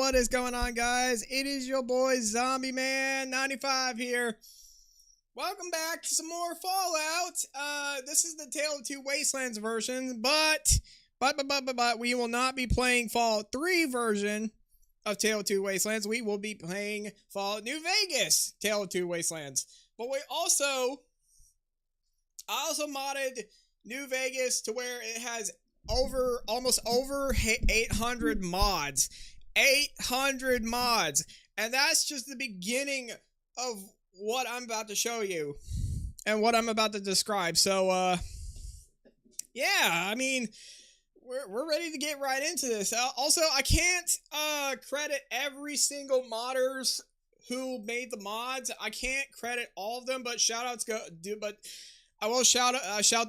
What is going on, guys? It is your boy Zombie Man 95 here. Welcome back to some more Fallout. This is the Tale of Two Wastelands version, but we will not be playing Fallout 3 version of Tale of Two Wastelands. We will be playing Fallout New Vegas Tale of Two Wastelands. But I also modded New Vegas to where it has almost over 800 mods. 800 mods. And that's just the beginning of what I'm about to show you and what I'm about to describe. So, yeah, I mean, we're ready to get right into this. Also, I can't credit every single modders who made the mods. I can't credit all of them, but shoutouts but I will shout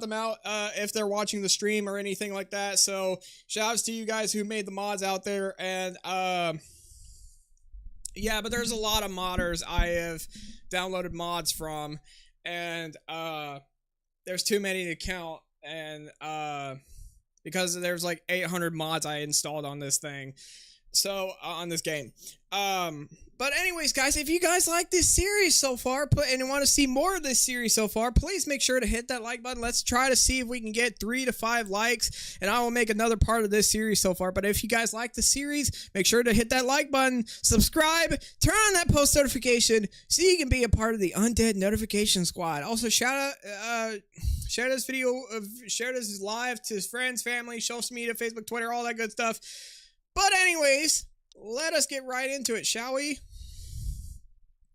them out if they're watching the stream or anything like that. So shoutouts to you guys who made the mods out there. And yeah, but there's a lot of modders I have downloaded mods from, and there's too many to count. And because there's like 800 mods I installed on this thing. So, on this game. But anyways, guys, if you guys like this series so far, and want to see more of this series so far, please make sure to hit that like button. Let's try to see if we can get 3 to 5 likes, and I will make another part of this series so far. But if you guys like the series, make sure to hit that like button, subscribe, turn on that post notification so you can be a part of the Undead Notification Squad. Also, share this video, share this live to his friends, family, social media, Facebook, Twitter, all that good stuff. But anyways, let us get right into it, shall we?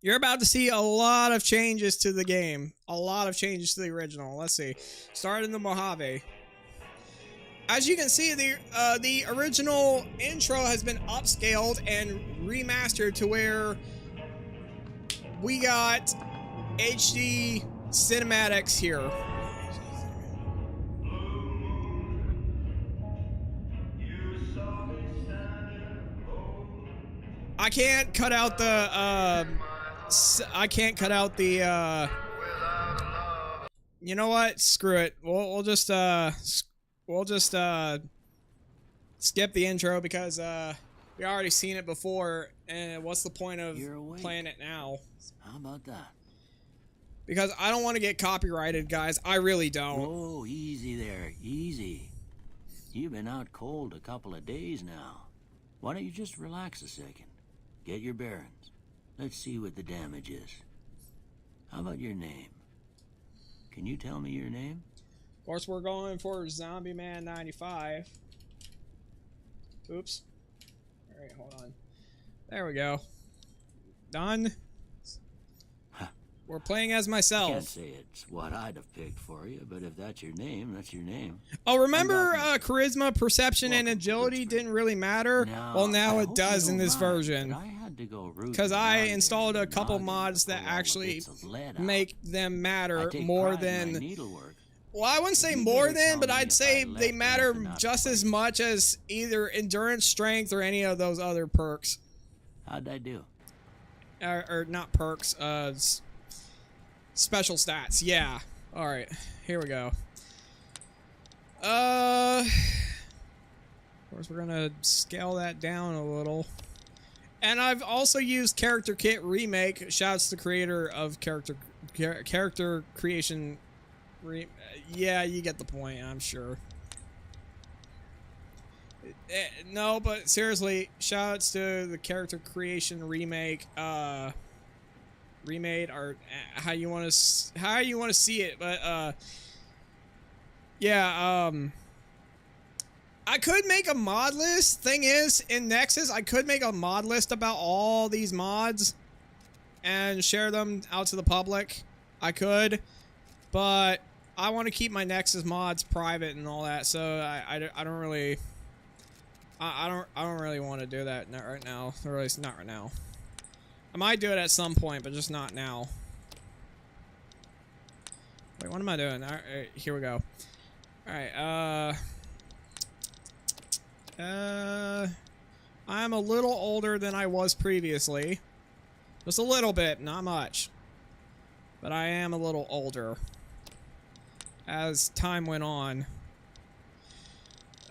You're about to see a lot of changes to the game. A lot of changes to the original. Let's see. Start in the Mojave. As you can see, the original intro has been upscaled and remastered to where we got HD cinematics here. I can't cut out the, you know what? Screw it. We'll just skip the intro because, we already seen it before, and what's the point of playing it now? How about that? Because I don't want to get copyrighted, guys. I really don't. Whoa, easy there, easy. You've been out cold a couple of days now. Why don't you just relax a second? Get your bearings. Let's see what the damage is. How about your name? Can you tell me your name? Of course, we're going for Zombie Man 95. Oops. Alright, hold on. There we go. Done. Huh. We're playing as myself. I can't say it's what I'd have picked for you, but if that's your name, that's your name. Oh, remember charisma, perception, and agility didn't really matter? Well, now it does in this version. Because I installed a couple mods that actually make them matter more than... Well, I wouldn't say more than, but I'd say they matter just as much as either endurance, strength, or any of those other perks. How'd I do? Or not perks, special stats, yeah. Alright, here we go. Of course, we're gonna scale that down a little. And I've also used Character Kit Remake. Shouts to the creator of character creation. Yeah, you get the point, I'm sure. No, but seriously, shoutouts to the character creation remake. Remade, or how you want to see it, but yeah, I could make a mod list. Thing is, in Nexus, I could make a mod list about all these mods and share them out to the public. I could, but I want to keep my Nexus mods private and all that, so I don't really want to do that right now, or at least not right now. I might do it at some point, but just not now. Wait, what am I doing? Alright, here we go. Alright, I'm a little older than I was previously. Just a little bit, not much. But I am a little older as time went on.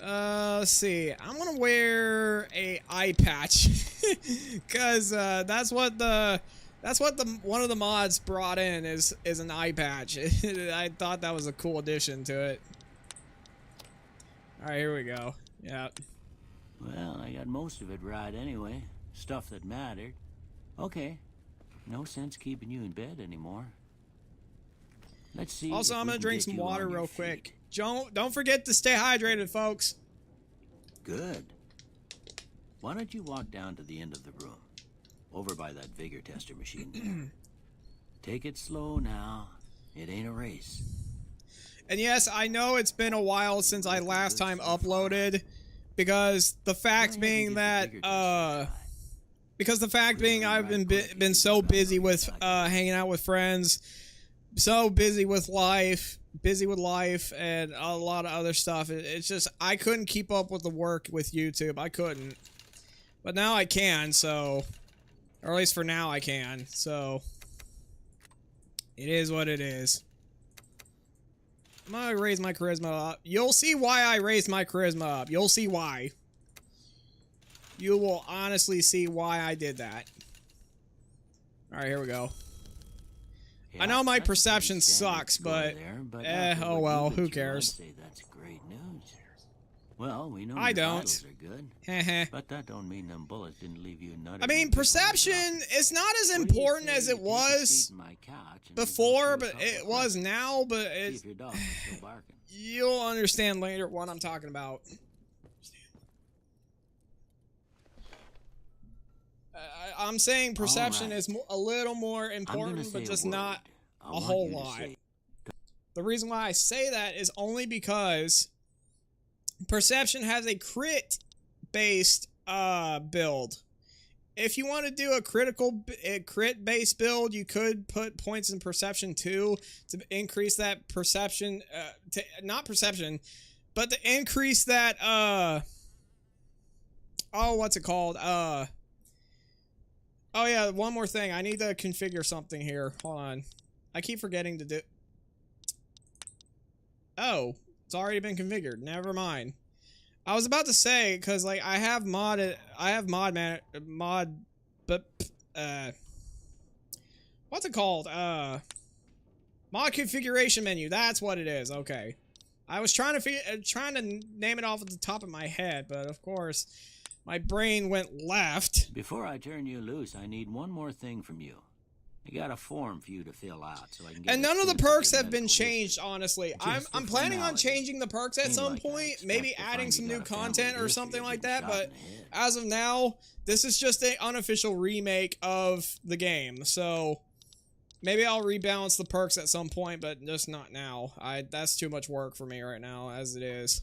Let's see. I'm gonna wear a eye patch because that's what the one of the mods brought in is an eye patch. I thought that was a cool addition to it. All right, here we go. Yeah. Well, I got most of it right anyway. Stuff that mattered. Okay. No sense keeping you in bed anymore. Let's see. Also, I'm gonna drink some water real quick. Don't forget to stay hydrated, folks. Good. Why don't you walk down to the end of the room, over by that vigor tester machine there. Take it slow now. It ain't a race. And yes, I know it's been a while since I last time uploaded, because the fact being that I've been so busy with hanging out with friends, so busy with life, and a lot of other stuff. It's just I couldn't keep up with the work with YouTube. I couldn't, but now I can. So, or at least for now I can. So, it is what it is. I'm gonna raise my charisma up. You'll see why I raised my charisma up. You'll see why. You will honestly see why I did that. Alright, here we go. Yeah, I know my perception sucks, but oh well, who cares? That's great news. Well, we know I your don't. vitals are good, but that don't mean them bullets didn't leave you nutty. I mean, perception is not as important as it was before, but it was now, but it's... You'll understand later what I'm talking about. I'm saying perception is a little more important, but just not a whole lot. The reason why I say that is only because perception has a crit-based build. If you want to do a crit-based build, you could put points in perception too to increase that perception. Not perception, but to increase that. Oh, what's it called? Oh yeah, one more thing. I need to configure something here. Hold on. I keep forgetting to do... Oh, it's already been configured. Never mind. I was about to say, because like I have mod what's it called? Mod configuration menu. That's what it is. Okay. I was trying to name it off at the top of my head, but of course my brain went left. Before I turn you loose, I need one more thing from you. I got a form for you to fill out, so I can get. And none of the perks have been changed, honestly. I'm planning on changing the perks at some point, maybe adding some new content or something like that, but as of now, this is just an unofficial remake of the game, so maybe I'll rebalance the perks at some point, but just not now. That's too much work for me right now, as it is.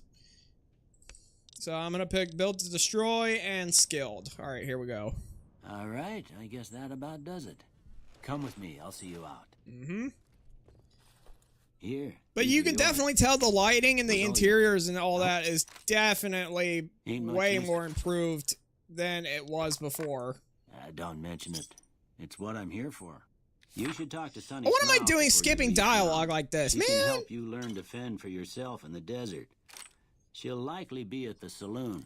So I'm gonna pick Build to Destroy and Skilled. Alright, here we go. Alright, I guess that about does it. Come with me, I'll see you out. Mm-hmm. Here. But you can definitely tell the lighting and the interiors and all that is definitely way more improved than it was before. Don't mention it. It's what I'm here for. You should talk to Sonny. What am I doing skipping dialogue like this, man? She can help you learn to fend for yourself in the desert. She'll likely be at the saloon.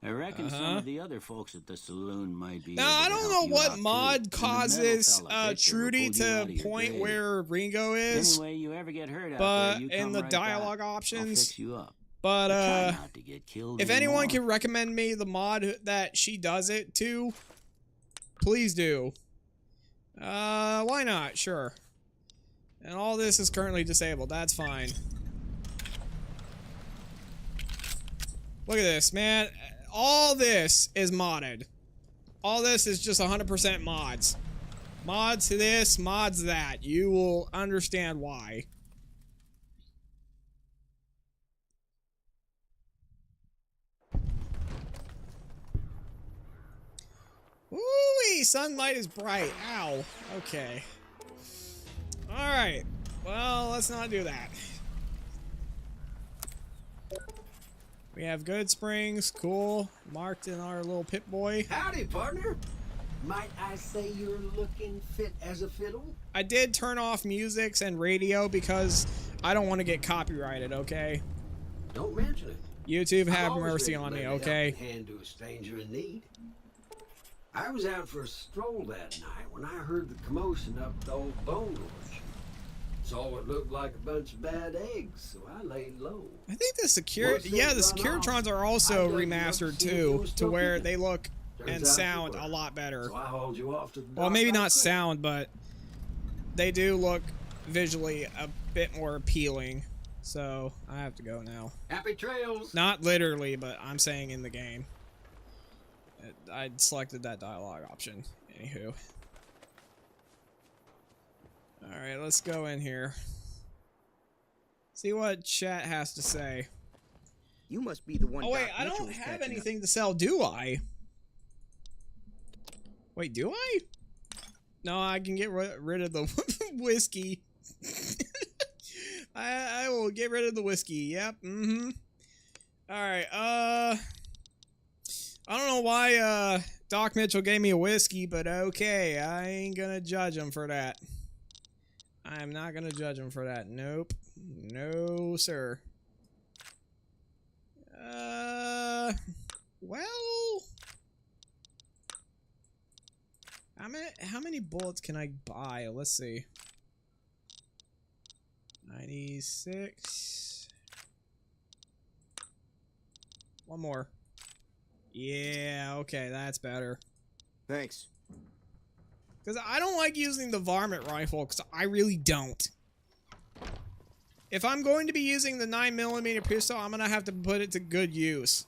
I reckon some of the other folks at the saloon might be. Now, I don't know what mod causes Trudy to point where Ringo is. Anyway, you ever get hurt but out there, you in the dialogue options. I'll fix you up. But not to get killed if anymore. anyone can recommend me the mod that she does it to, please do. Why not? Sure. And all this is currently disabled. That's fine. Look at this, man. All this is modded. All this is just 100% mods. Mods to this, mods that. You will understand why. Woo-wee! Sunlight is bright. Ow. Okay. Alright. Well, let's not do that. We have Goodsprings, cool, marked in our little Pip-Boy. Howdy, partner. Might I say you're looking fit as a fiddle? I did turn off musics and radio because I don't want to get copyrighted, okay? Don't mention it. YouTube, I'm have always mercy ready to on me, lend a okay? helping hand to a stranger in need. I was out for a stroll that night when I heard the commotion up the old bone orchard. Saw what looked like a bunch of bad eggs, so I laid low. I think the security, Once they yeah, the run Securitrons off, are also I dug them up remastered to see if they too, were to still where kicking. they look Turns and out they sound were. a lot better. So I hauled you off to the Well, dock maybe right not quick. sound, but they do look visually a bit more appealing. So I have to go now. Happy trails. Not literally, but I'm saying in the game. I selected that dialogue option. Anywho. Alright, let's go in here. See what chat has to say. You must be the one. Oh wait, Doc I Mitchell don't was have catching up. anything to sell, do I? Wait, do I? No, I can get rid of the whiskey. I will get rid of the whiskey. Yep. Alright, I don't know why Doc Mitchell gave me a whiskey, but okay, I ain't gonna judge him for that. I'm not gonna judge him for that. Nope. No, sir. Well, how many bullets can I buy? Let's see. 96. One more. Yeah, okay, that's better. Thanks. Because I don't like using the varmint rifle, because I really don't. If I'm going to be using the 9mm pistol, I'm going to have to put it to good use.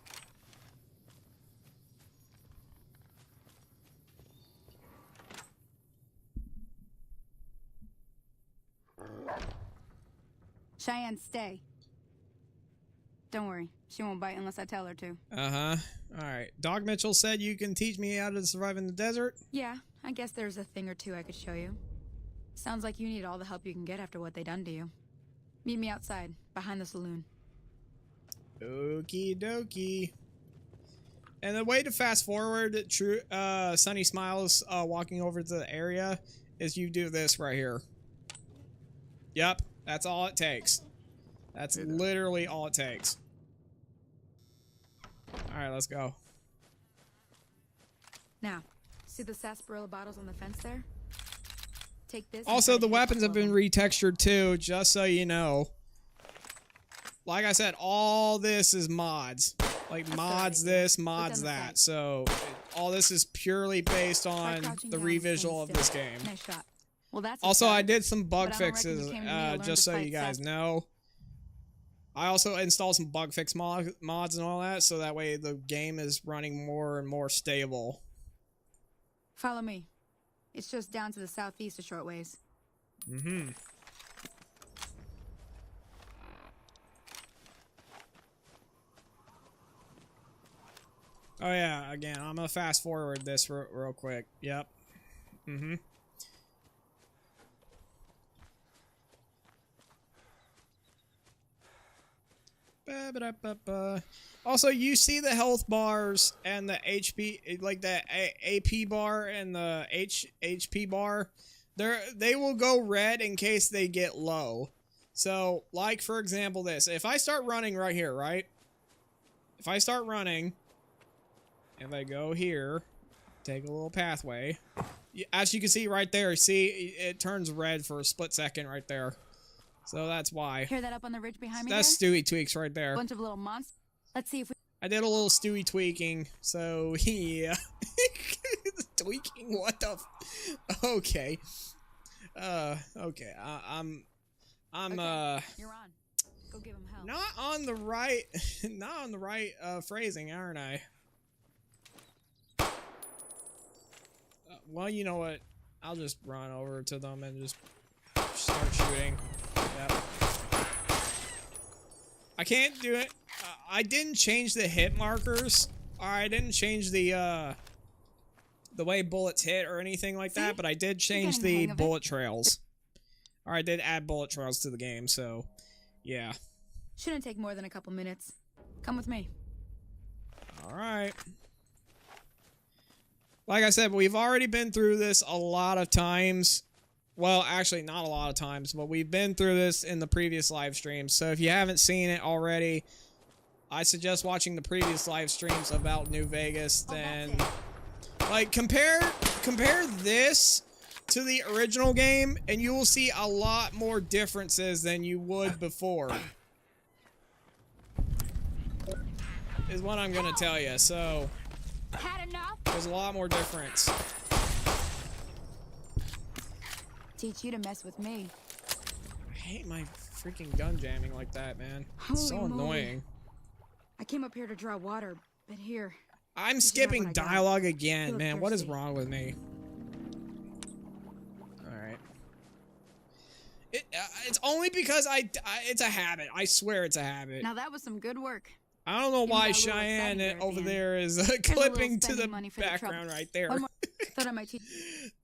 Cheyenne, stay. Don't worry. She won't bite unless I tell her to. Uh-huh. Alright. Doc Mitchell said you can teach me how to survive in the desert. Yeah, I guess there's a thing or two I could show you. Sounds like you need all the help you can get after what they done to you. Meet me outside, behind the saloon. Okie dokie. And the way to fast forward Sunny Smiles walking over to the area is you do this right here. Yep, that's all it takes. That's literally all it takes. Alright, let's go. Now, see the sarsaparilla bottles on the fence there? Take this. Also, the weapons have been retextured too, just so you know. Like I said, all this is mods. Like, mods this, mods that. So, all this is purely based on the revisual of this game. Nice shot. Well, that's Also, I did some but bug I don't reckon you fixes, came to me to learn just to so fight you guys Seth. know. I also installed some bug fix mods and all that, so that way the game is running more and more stable. Follow me. It's just down to the southeast a short ways. Oh yeah, again, I'm gonna fast forward this real quick. Yep. Also, you see the health bars and the HP, like the AP bar and the HP bar. They will go red in case they get low. So, like for example, this. If I start running right here, right? If I start running, if I go here, take a little pathway. As you can see right there, see it turns red for a split second right there. So that's why. Hear that up on the ridge behind me? That's Stewie tweaks right there. Bunch of little monsters. Let's see if we. I did a little Stewie tweaking, so yeah. Tweaking? What the? Okay. Okay. I'm. Okay, you're on. Go give him help. Not on the right. Not on the right phrasing, aren't I? Well, you know what? I'll just run over to them and just start shooting. Yep. I can't do it. I didn't change the hit markers. Or I didn't change the way bullets hit or anything like that, but I did change the bullet trails. Or I did add bullet trails to the game, so yeah. Shouldn't take more than a couple minutes. Come with me. Alright. Like I said, we've already been through this a lot of times. Well, actually, not a lot of times, but we've been through this in the previous live streams. So if you haven't seen it already, I suggest watching the previous live streams about New Vegas. Then, like, compare this to the original game, and you will see a lot more differences than you would before. Is what I'm gonna tell you. So, Had enough? there's a lot more difference. Teach you to mess with me. I hate my freaking gun jamming like that, man. It's so Holy moly. annoying. I came up here to draw water, but here. I'm You should have skipping what I got. dialogue again, You look man. What is thirsty. wrong with me? Alright. It's only because it's a habit. I swear it's a habit. Now that was some good work. I don't know Even why got a little Cheyenne excited there at the over end. there is a little clipping to the spending money for the background trouble. right there. One more. Thought I might teach.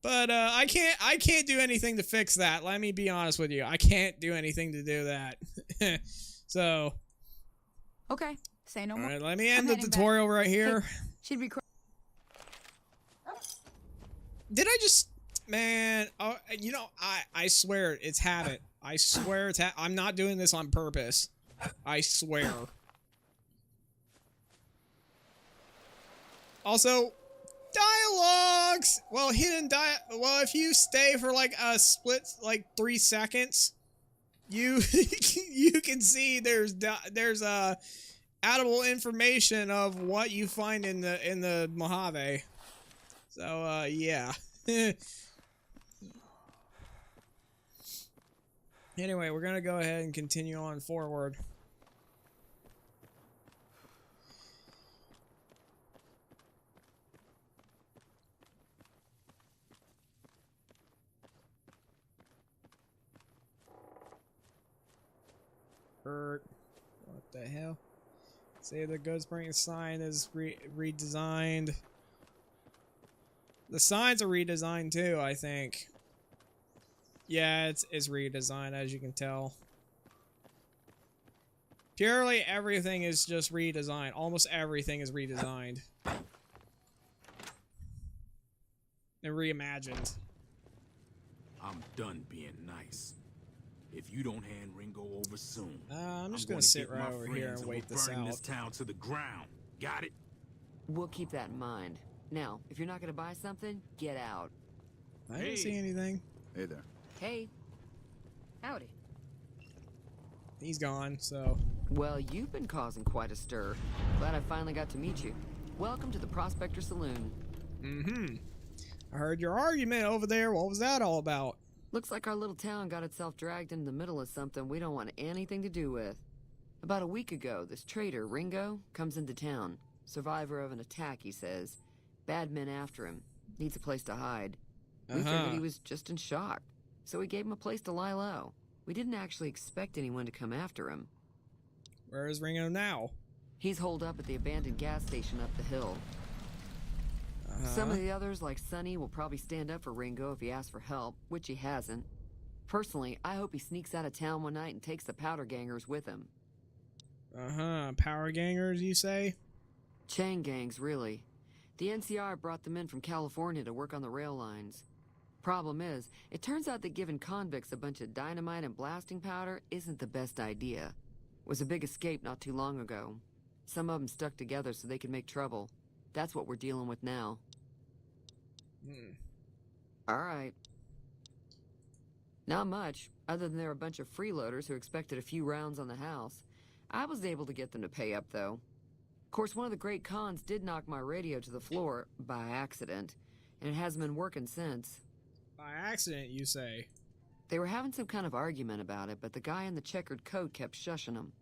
But I can't do anything to fix that. Let me be honest with you. I can't do anything to do that. So, Okay, say no more. alright, let me end the heading back. tutorial right here. She'd be. Did I just, man, you know, I swear it's habit. I swear it's I'm not doing this on purpose. I swear. Also, dialogues! Well, well, if you stay for like a split, like 3 seconds, you, you can see there's addable information of what you find in the Mojave. So, yeah. Anyway, we're gonna go ahead and continue on forward. What the hell? Say the Goodsprings sign is redesigned. The signs are redesigned too, I think. Yeah, it's redesigned, as you can tell. Purely everything is just redesigned. Almost everything is redesigned. And reimagined. I'm done being nice. If you don't hand Ringo over soon, I'm just gonna gonna sit get right my over here friends and wait we'll this burn out. this town to the ground. Got it? We'll keep that in mind. Now, if you're not gonna buy something, get out. I didn't see anything. Hey there. Hey. Howdy. He's gone, so. Well, you've been causing quite a stir. Glad I finally got to meet you. Welcome to the Prospector Saloon. Mm-hmm. I heard your argument over there. What was that all about? Looks like our little town got itself dragged into the middle of something we don't want anything to do with. About a week ago, this traitor, Ringo, comes into town. Survivor of an attack, he says. Bad men after him. Needs a place to hide. We figured he was just in shock, so we gave him a place to lie low. We didn't actually expect anyone to come after him. Where is Ringo now? He's holed up at the abandoned gas station up the hill. Some of the others, like Sonny, will probably stand up for Ringo if he asks for help, which he hasn't. Personally, I hope he sneaks out of town one night and takes the powder gangers with him. Power gangers, you say? Chain gangs, really. The NCR brought them in from California to work on the rail lines. Problem is, it turns out that giving convicts a bunch of dynamite and blasting powder isn't the best idea. It was a big escape not too long ago. Some of them stuck together so they could make trouble. That's what we're dealing with now. All right. Not much, other than they're a bunch of freeloaders who expected a few rounds on the house. I was able to get them to pay up, though. Of course, one of the great cons did knock my radio to the floor, by accident, and it hasn't been working since. By accident, you say? They were having some kind of argument about it, but the guy in the checkered coat kept shushing them.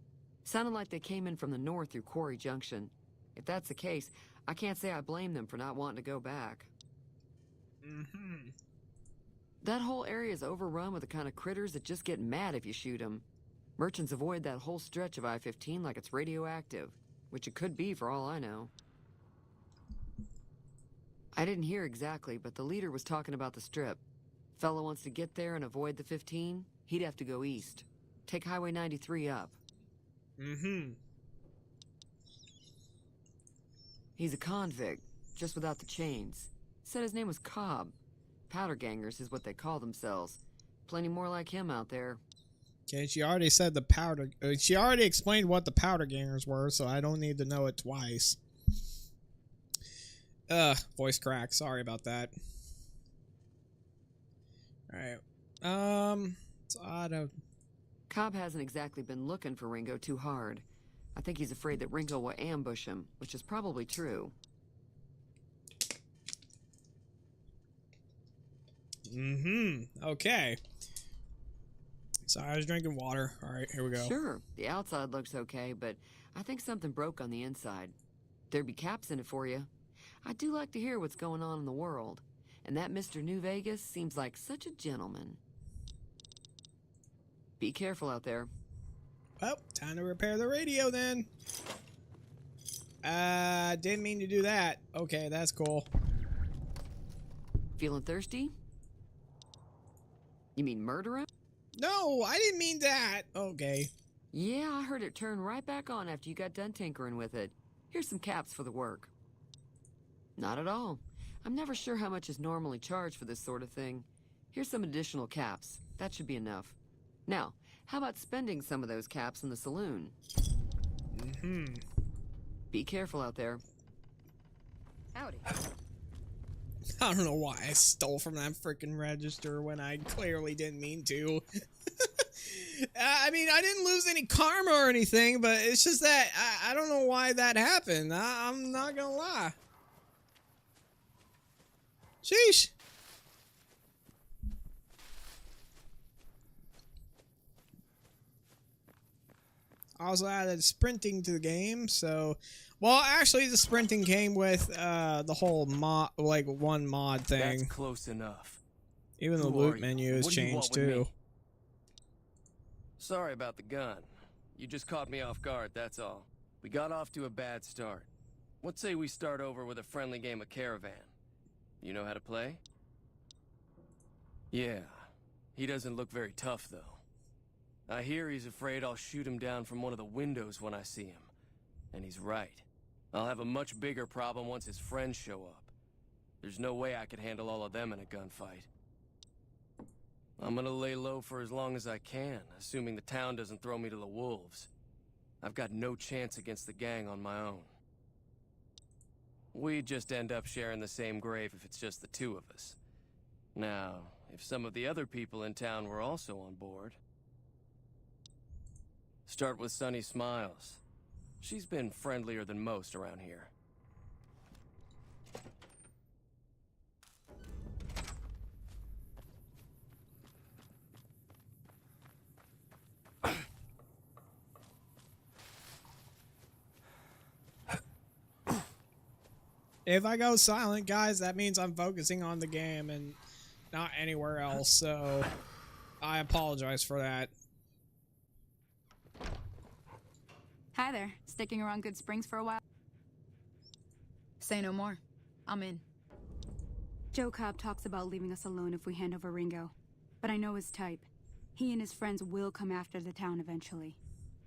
Sounded like they came in from the north through Quarry Junction. If that's the case, I can't say I blame them for not wanting to go back. That whole area is overrun with the kind of critters that just get mad if you shoot them. Merchants avoid that whole stretch of I-15 like it's radioactive, which it could be for all I know. I didn't hear exactly, but the leader was talking about the strip. Fellow wants to get there and avoid the 15, he'd have to go east. Take Highway 93 up. He's a convict, just without the chains. Said his name was Cobb. Powder gangers is what they call themselves. Plenty more like him out there. Okay, she already said the powder. She already explained what the powder gangers were, so I don't need to know it twice. Voice crack. Sorry about that. Alright. So I don't. Cobb hasn't exactly been looking for Ringo too hard. I think he's afraid that Ringo will ambush him, which is probably true. Okay. So I was drinking water. Alright, here we go. Sure, the outside looks okay, but I think something broke on the inside. There'd be caps in it for you. I do like to hear what's going on in the world. And that Mr. New Vegas seems like such a gentleman. Be careful out there. Well, time to repair the radio then. Didn't mean to do that. Okay, that's cool. Feeling thirsty? You mean murder him? No, I didn't mean that. Okay. Yeah, I heard it turn right back on after you got done tinkering with it. Here's some caps for the work. Not at all. I'm never sure how much is normally charged for this sort of thing. Here's some additional caps. That should be enough. Now, how about spending some of those caps in the saloon? Be careful out there. Howdy. I don't know why I stole from that freaking register when I clearly didn't mean to. I mean, I didn't lose any karma or anything, but it's just that I don't know why that happened. I'm not gonna lie. Sheesh. I also added sprinting to the game, so... Well, actually, the sprinting came with the whole mod, like, one mod thing. That's close enough. Even the loot menu has changed, too. Sorry about the gun. You just caught me off guard, that's all. We got off to a bad start. Let's say we start over with a friendly game of Caravan. You know how to play? Yeah. He doesn't look very tough, though. I hear he's afraid I'll shoot him down from one of the windows when I see him. And he's right. I'll have a much bigger problem once his friends show up. There's no way I could handle all of them in a gunfight. I'm gonna lay low for as long as I can, assuming the town doesn't throw me to the wolves. I've got no chance against the gang on my own. We'd just end up sharing the same grave if it's just the two of us. Now, if some of the other people in town were also on board... Start with Sunny Smiles. She's been friendlier than most around here. If I go silent, guys, that means I'm focusing on the game and not anywhere else, so I apologize for that. Hi there. Sticking around Goodsprings for a while? Say no more. I'm in. Joe Cobb talks about leaving us alone if we hand over Ringo. But I know his type. He and his friends will come after the town eventually.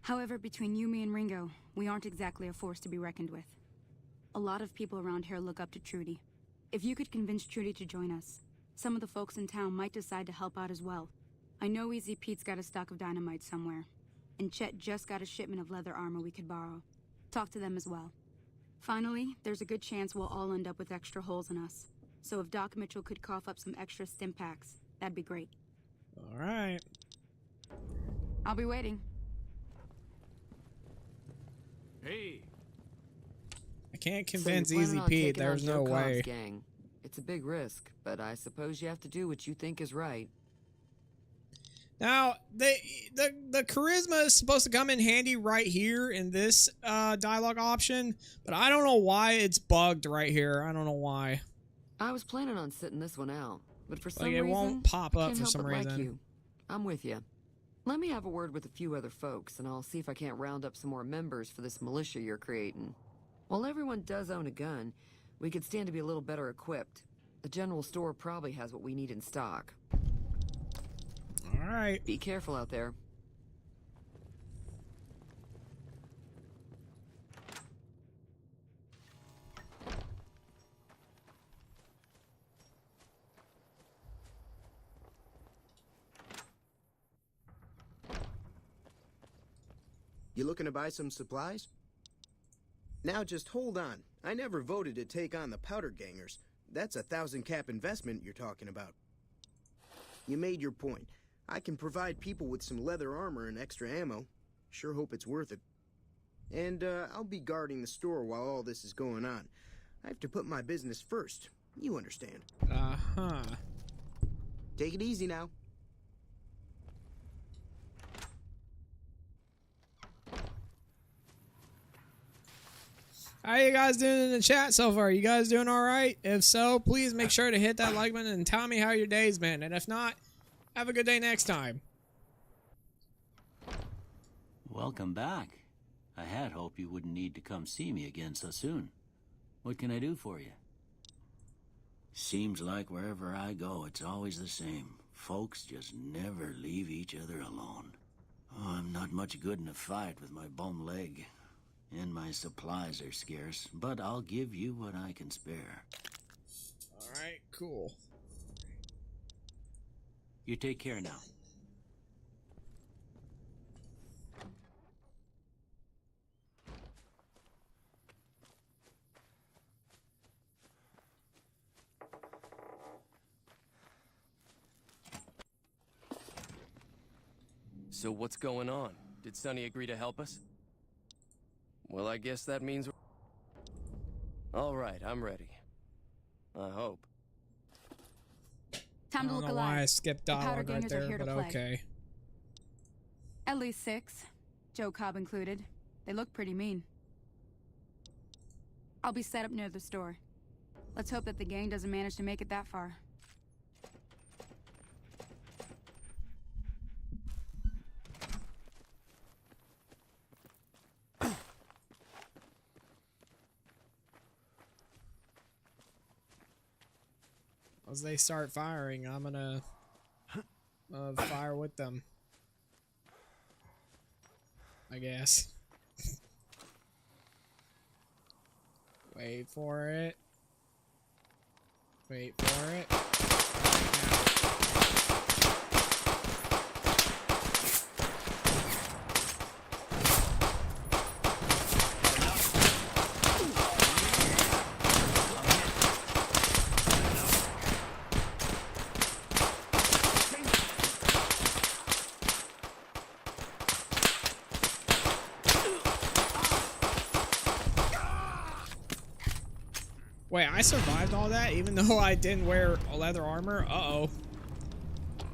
However, between you, me, and Ringo, we aren't exactly a force to be reckoned with. A lot of people around here look up to Trudy. If you could convince Trudy to join us, some of the folks in town might decide to help out as well. I know Easy Pete's got a stock of dynamite somewhere. And Chet just got a shipment of leather armor we could borrow. Talk to them as well. Finally, there's a good chance we'll all end up with extra holes in us. So if Doc Mitchell could cough up some extra stim packs, that'd be great. Alright. I'll be waiting. Hey! I can't So you're convince planning Easy on Pete, taking on there's Joe no Cobb's way. gang. It's a big risk, but I suppose you have to do what you think is right. Now, the charisma is supposed to come in handy right here in this dialogue option, but I don't know why it's bugged right here. I don't know why. I was planning on sitting this one out, but for some Like, it reason, won't pop I up can't for help some but like reason. you. I'm with you. Let me have a word with a few other folks, and I'll see if I can't round up some more members for this militia you're creating. While everyone does own a gun, we could stand to be a little better equipped. The general store probably has what we need in stock. Alright. Be careful out there. You looking to buy some supplies? Now just hold on. I never voted to take on the powder gangers. That's a 1,000 cap investment you're talking about. You made your point. I can provide people with some leather armor and extra ammo. Sure hope it's worth it. And I'll be guarding the store while all this is going on. I have to put my business first. You understand. Uh-huh. Take it easy now. How you guys doing in the chat so far? You guys doing all right? If so, please make sure to hit that like button and tell me how your day's been. And if not, have a good day next time. Welcome back. I had hoped you wouldn't need to come see me again so soon. What can I do for you? Seems like wherever I go, it's always the same. Folks just never leave each other alone. Oh, I'm not much good in a fight with my bum leg. And my supplies are scarce, but I'll give you what I can spare. Alright, cool. You take care now. So what's going on? Did Sonny agree to help us? Well, I guess that means all right, I'm ready. I hope. I Time to don't look know why I alive. skipped The powder dialogue right gangers are there, here to but play. okay. At least 6. Joe Cobb included. They look pretty mean. I'll be set up near the store. Let's hope that the gang doesn't manage to make it that far. As they start firing, I'm gonna fire with them. I guess. Wait for it. Wait for it. Wait, I survived all that even though I didn't wear leather armor? Uh-oh.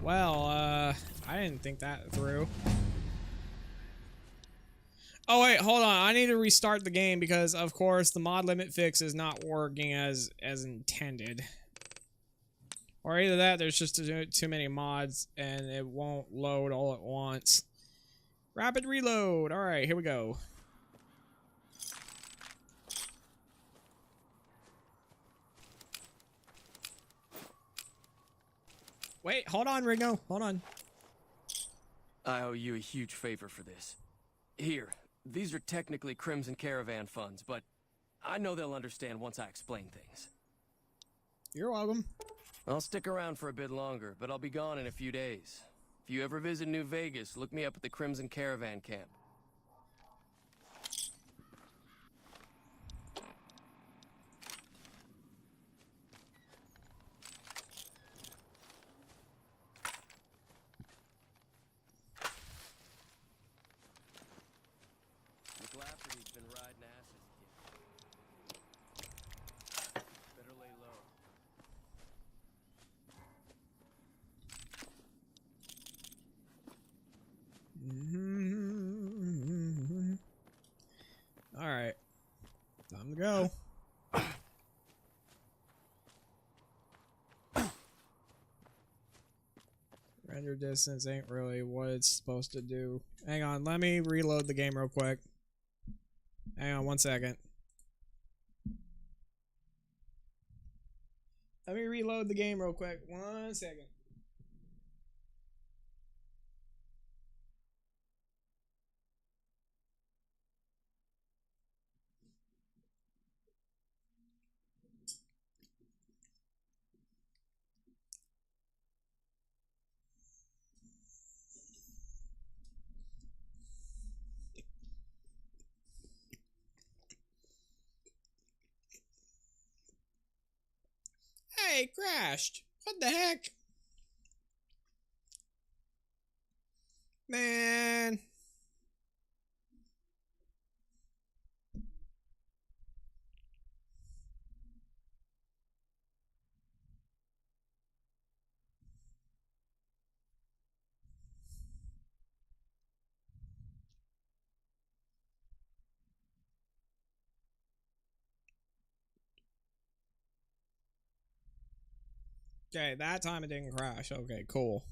Well, I didn't think that through. Oh wait, hold on. I need to restart the game because of course the mod limit fix is not working as intended. Or either that, there's just too many mods and it won't load all at once. Rapid reload. Alright, here we go. Wait, hold on, Ringo. Hold on. I owe you a huge favor for this. Here, these are technically Crimson Caravan funds, but I know they'll understand once I explain things. You're welcome. I'll stick around for a bit longer, but I'll be gone in a few days. If you ever visit New Vegas, look me up at the Crimson Caravan camp. McLafferty's been riding asses again. Better lay low. All right, time to go. Render distance ain't really what it's supposed to do. Hang on, let me reload the game real quick. Hang on 1 second. Let me reload the game real quick. 1 second. Hey, it crashed. What the heck? Man. Okay, that time it didn't crash. Okay, cool.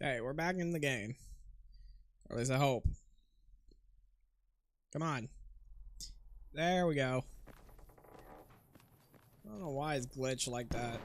Okay, we're back in the game. Or at least I hope. Come on. There we go. I don't know why it's glitched like that.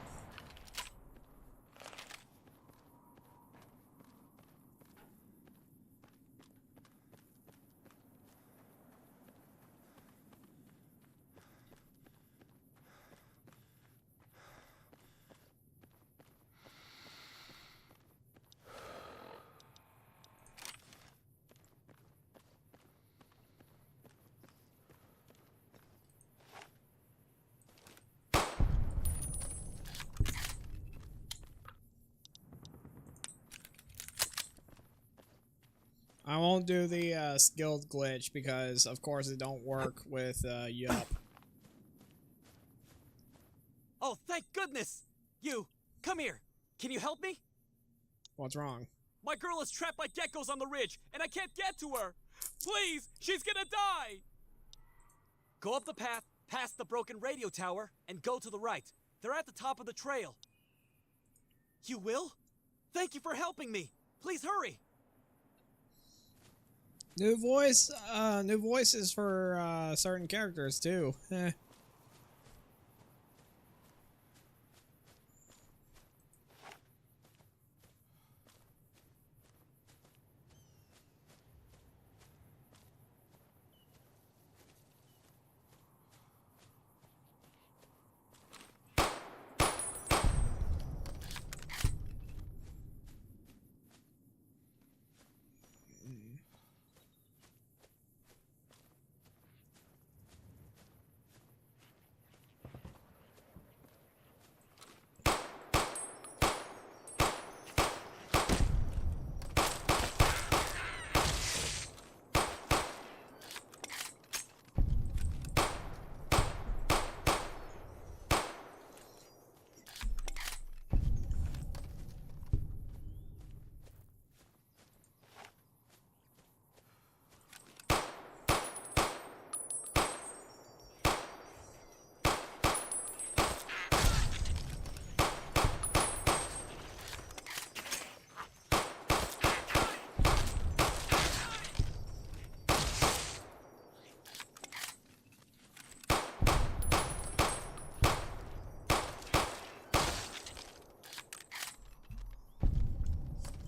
I won't do the skilled glitch because, of course, it don't work with Yup. Oh, thank goodness! You, come here. Can you help me? What's wrong? My girl is trapped by geckos on the ridge, and I can't get to her. Please, she's gonna die! Go up the path, past the broken radio tower, and go to the right. They're at the top of the trail. You will? Thank you for helping me. Please hurry. New voices for certain characters too. Eh.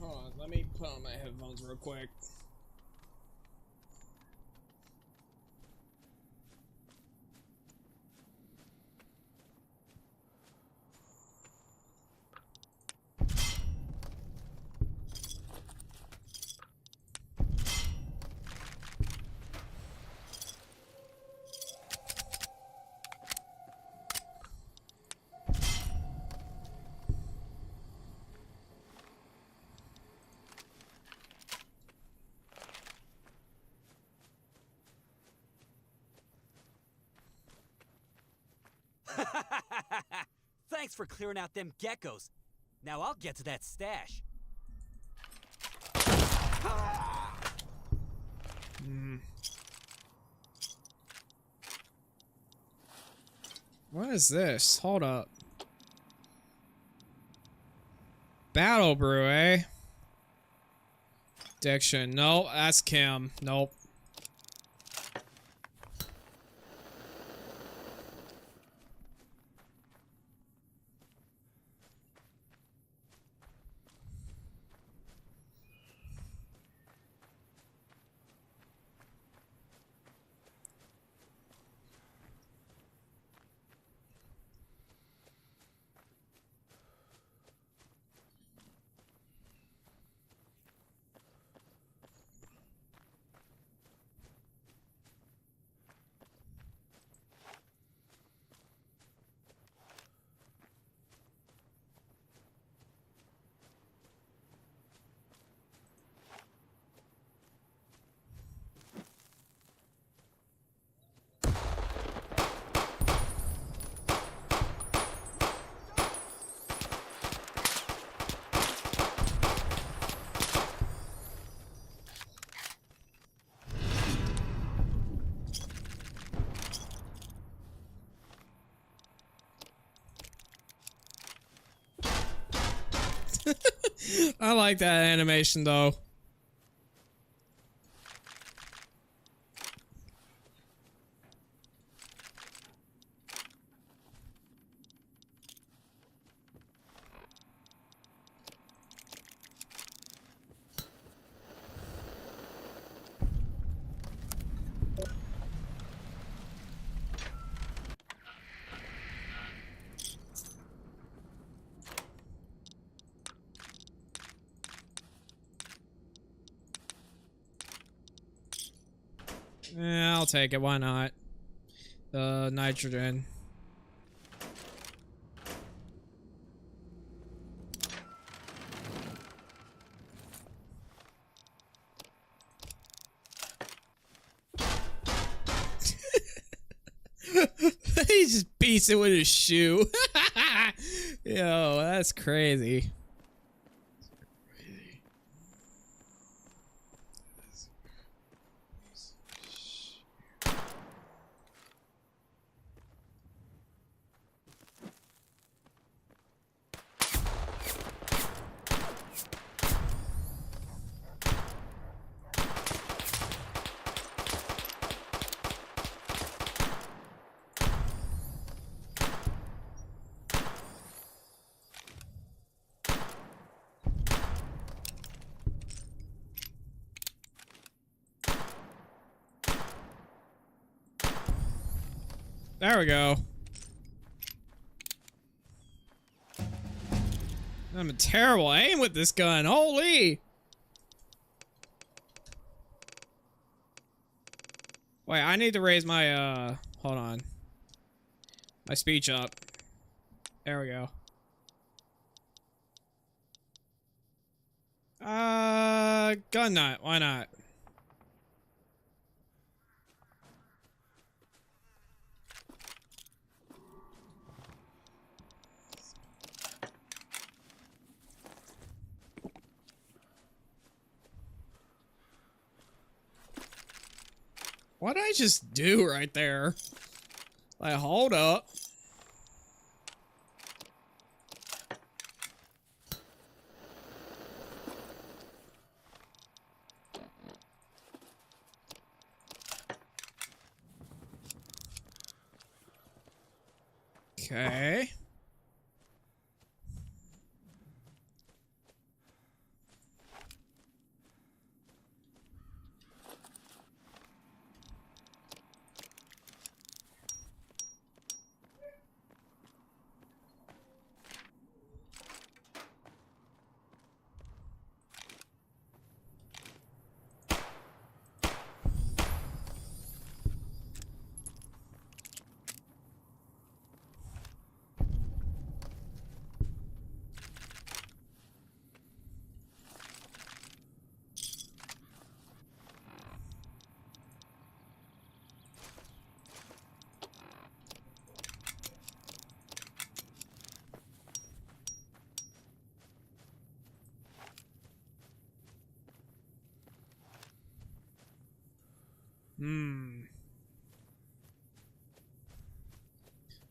Hold on, let me put on my headphones real quick. Thanks for clearing out them geckos. Now I'll get to that stash. What is this? Hold up. Battle brew, eh? Addiction. Nope, that's Kim. Nope. I like that animation though. Yeah, I'll take it. Why not? The nitrogen. He just beats it with his shoe. Yo, that's crazy. There we go. I'm a terrible aim with this gun. Holy! Wait, I need to raise my, hold on. My speech up. There we go. Gun nut. Why not? What did I just do right there? Like, hold up. Okay.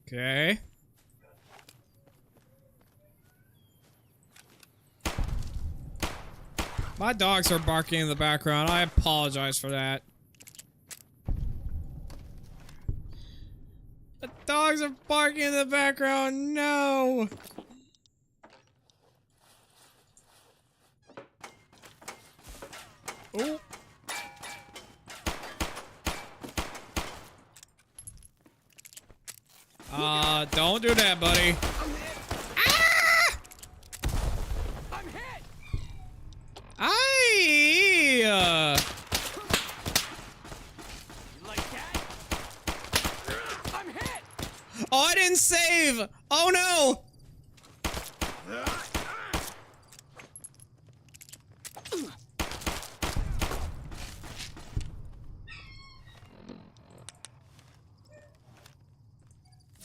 Okay. My dogs are barking in the background. I apologize for that. The dogs are barking in the background. No. Oh. Don't do that, buddy. I'm hit. You like that? I'm hit. Oh, I didn't save. Oh no.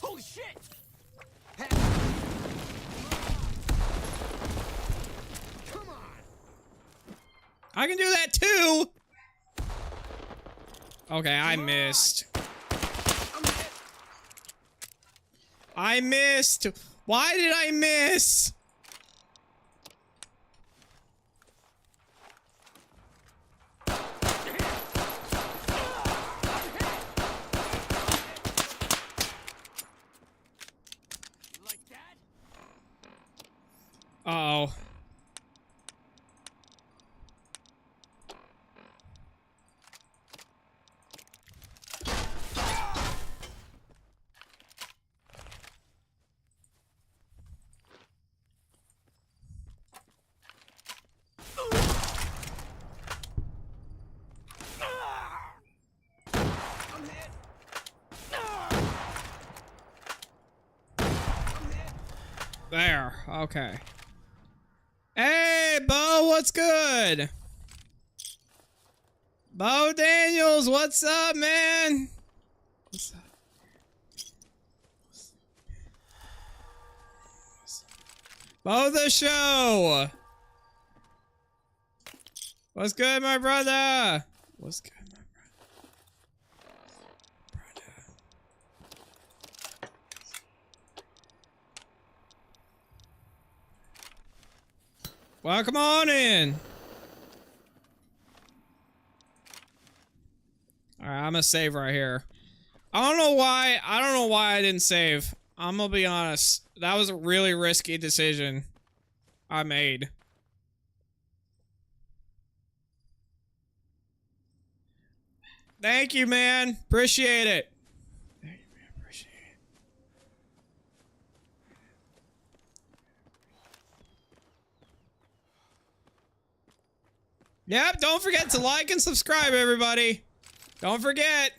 Holy shit! Come on! I can do that too. Okay, I missed. I missed. Why did I miss? There. Okay. Hey, Bo, what's good? Bo Daniels, what's up, man? What's up? Bo the show. What's good, my brother? What's good, my brother? Welcome on in. Alright, I'm gonna save right here. I don't know why I didn't save. I'm gonna be honest. That was a really risky decision I made. Thank you, man. Appreciate it. Thank you, man. Appreciate it. Yep, don't forget to like and subscribe, everybody. Don't forget.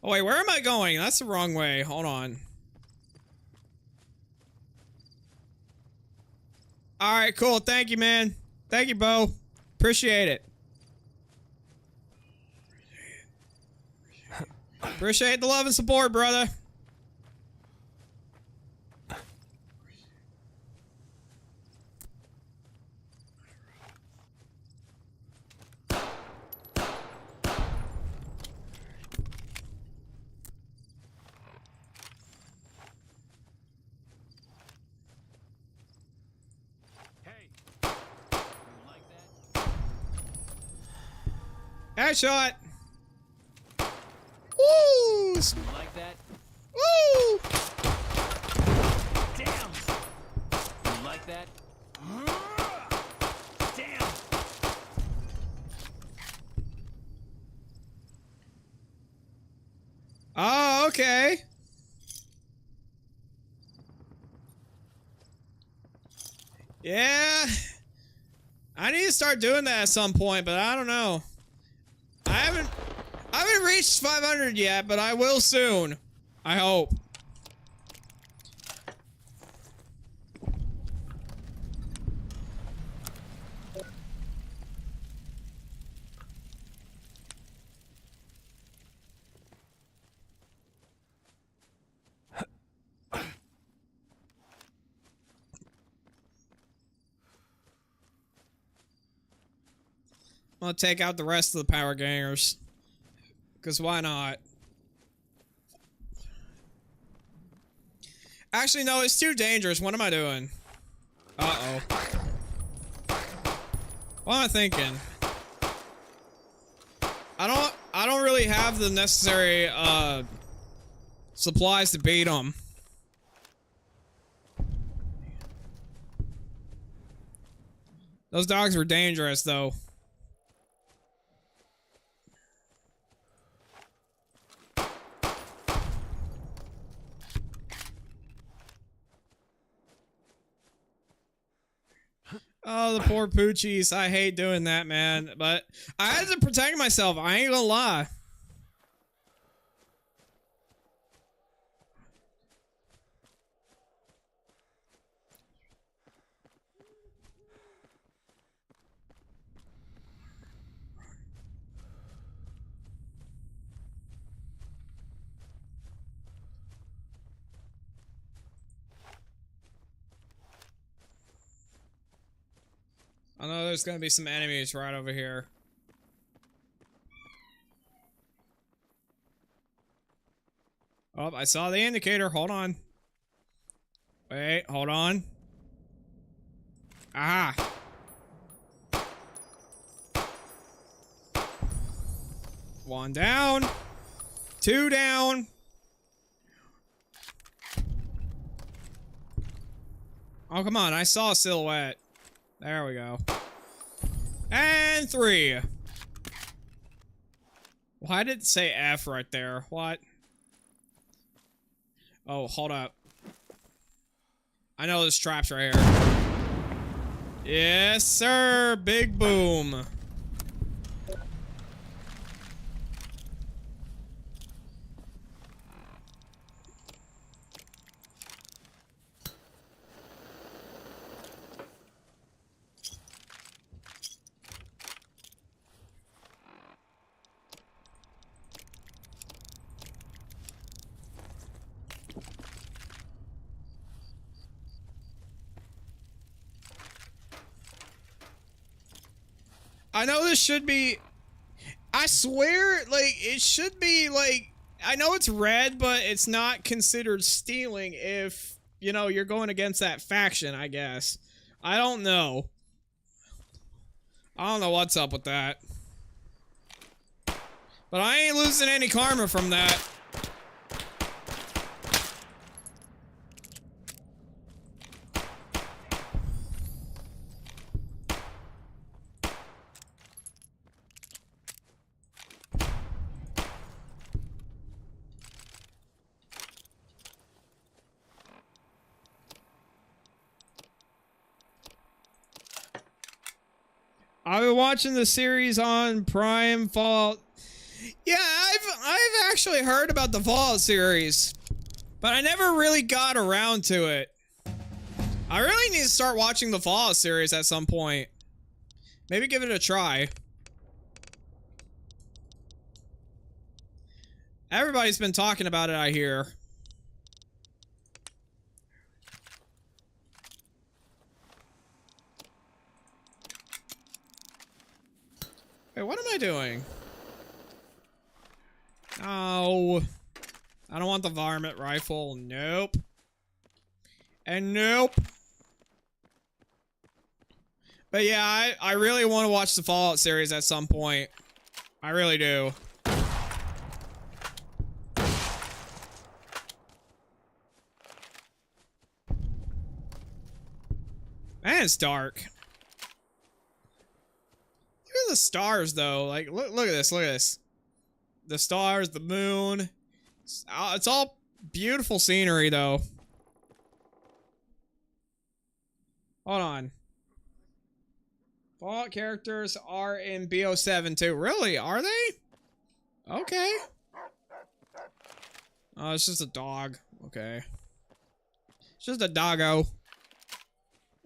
Oh, wait, where am I going? That's the wrong way. Hold on. Alright, cool. Thank you, man. Thank you, Bo. Appreciate it. Appreciate the love and support, brother. Headshot. Woo! Like that? Woo! Damn! You like that? Damn! Oh, okay. Yeah. I need to start doing that at some point, but I don't know. I haven't reached 500 yet, but I will soon. I hope. I'm gonna take out the rest of the power gangers. Because why not? Actually, no, it's too dangerous. What am I doing? Uh-oh. What am I thinking? I don't really have the necessary, supplies to beat them. Those dogs were dangerous, though. Oh, the poor poochies. I hate doing that, man. But I had to protect myself. I ain't gonna lie. I know there's gonna be some enemies right over here. Oh, I saw the indicator. Hold on. Wait, hold on. Ah. One down. Two down. Oh, come on. I saw a silhouette. There we go. And 3. Why did it say F right there? What? Oh, hold up. I know there's traps right here. Yes, sir. Big boom. I know this should be... I swear, like, it should be, like... I know it's red, but it's not considered stealing if, you know, you're going against that faction, I guess. I don't know. I don't know what's up with that. But I ain't losing any karma from that. I've been watching the series on Prime Fallout. Yeah, I've actually heard about the Fallout series, but I never really got around to it. I really need to start watching the Fallout series at some point. Maybe give it a try. Everybody's been talking about it, I hear. Wait, what am I doing? Oh. I don't want the varmint rifle. Nope. And nope. But yeah, I really want to watch the Fallout series at some point. I really do. Man, it's dark. Look at the stars, though. Like, look at this. Look at this. The stars, the moon. It's all beautiful scenery, though. Hold on. Fallout characters are in BO7 too. Really? Are they? Okay. Oh, it's just a dog. Okay. It's just a doggo.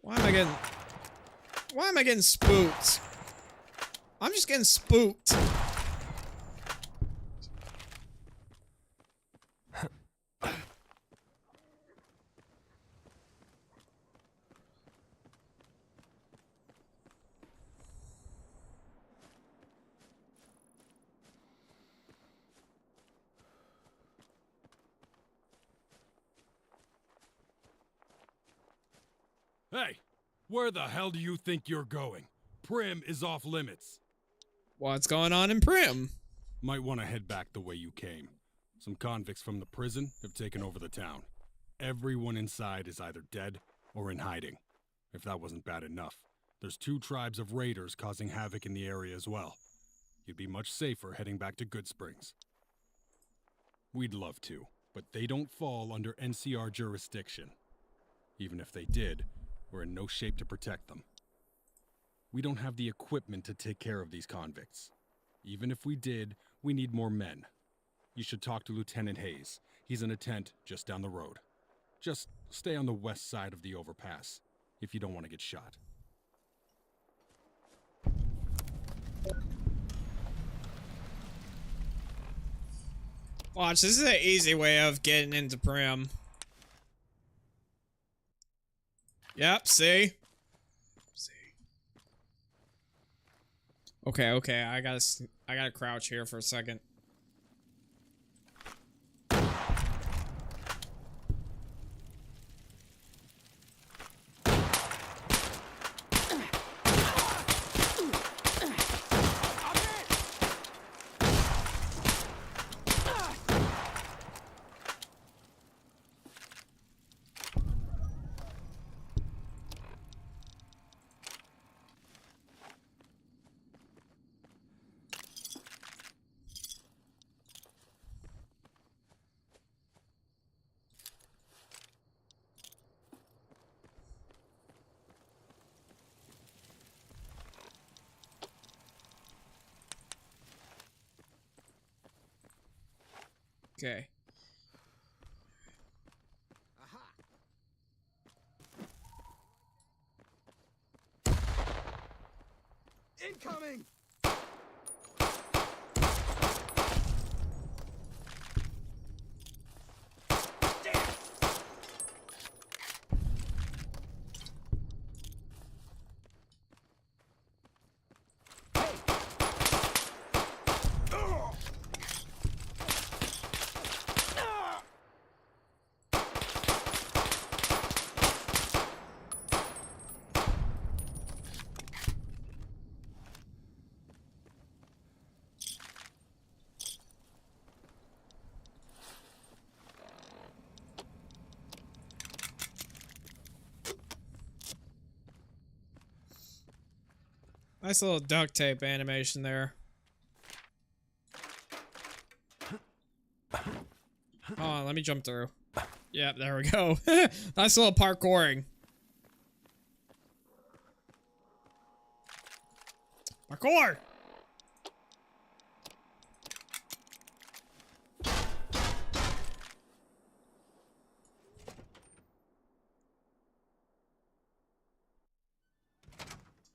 Why am I getting spooked? I'm just getting spooked. Hey, where the hell do you think you're going? Prim is off limits. What's going on in Prim? Might want to head back the way you came. Some convicts from the prison have taken over the town. Everyone inside is either dead or in hiding. If that wasn't bad enough, there's 2 tribes of raiders causing havoc in the area as well. You'd be much safer heading back to Goodsprings. We'd love to, but they don't fall under NCR jurisdiction. Even if they did, we're in no shape to protect them. We don't have the equipment to take care of these convicts. Even if we did, we need more men. You should talk to Lieutenant Hayes. He's in a tent just down the road. Just stay on the west side of the overpass, if you don't want to get shot. Watch, this is an easy way of getting into Prim. Yep, see? Okay, I gotta crouch here for a second. Okay. Incoming! Hey, Nice little duct tape animation there. Hold on, let me jump through. Yep, there we go. Nice little parkouring. Parkour!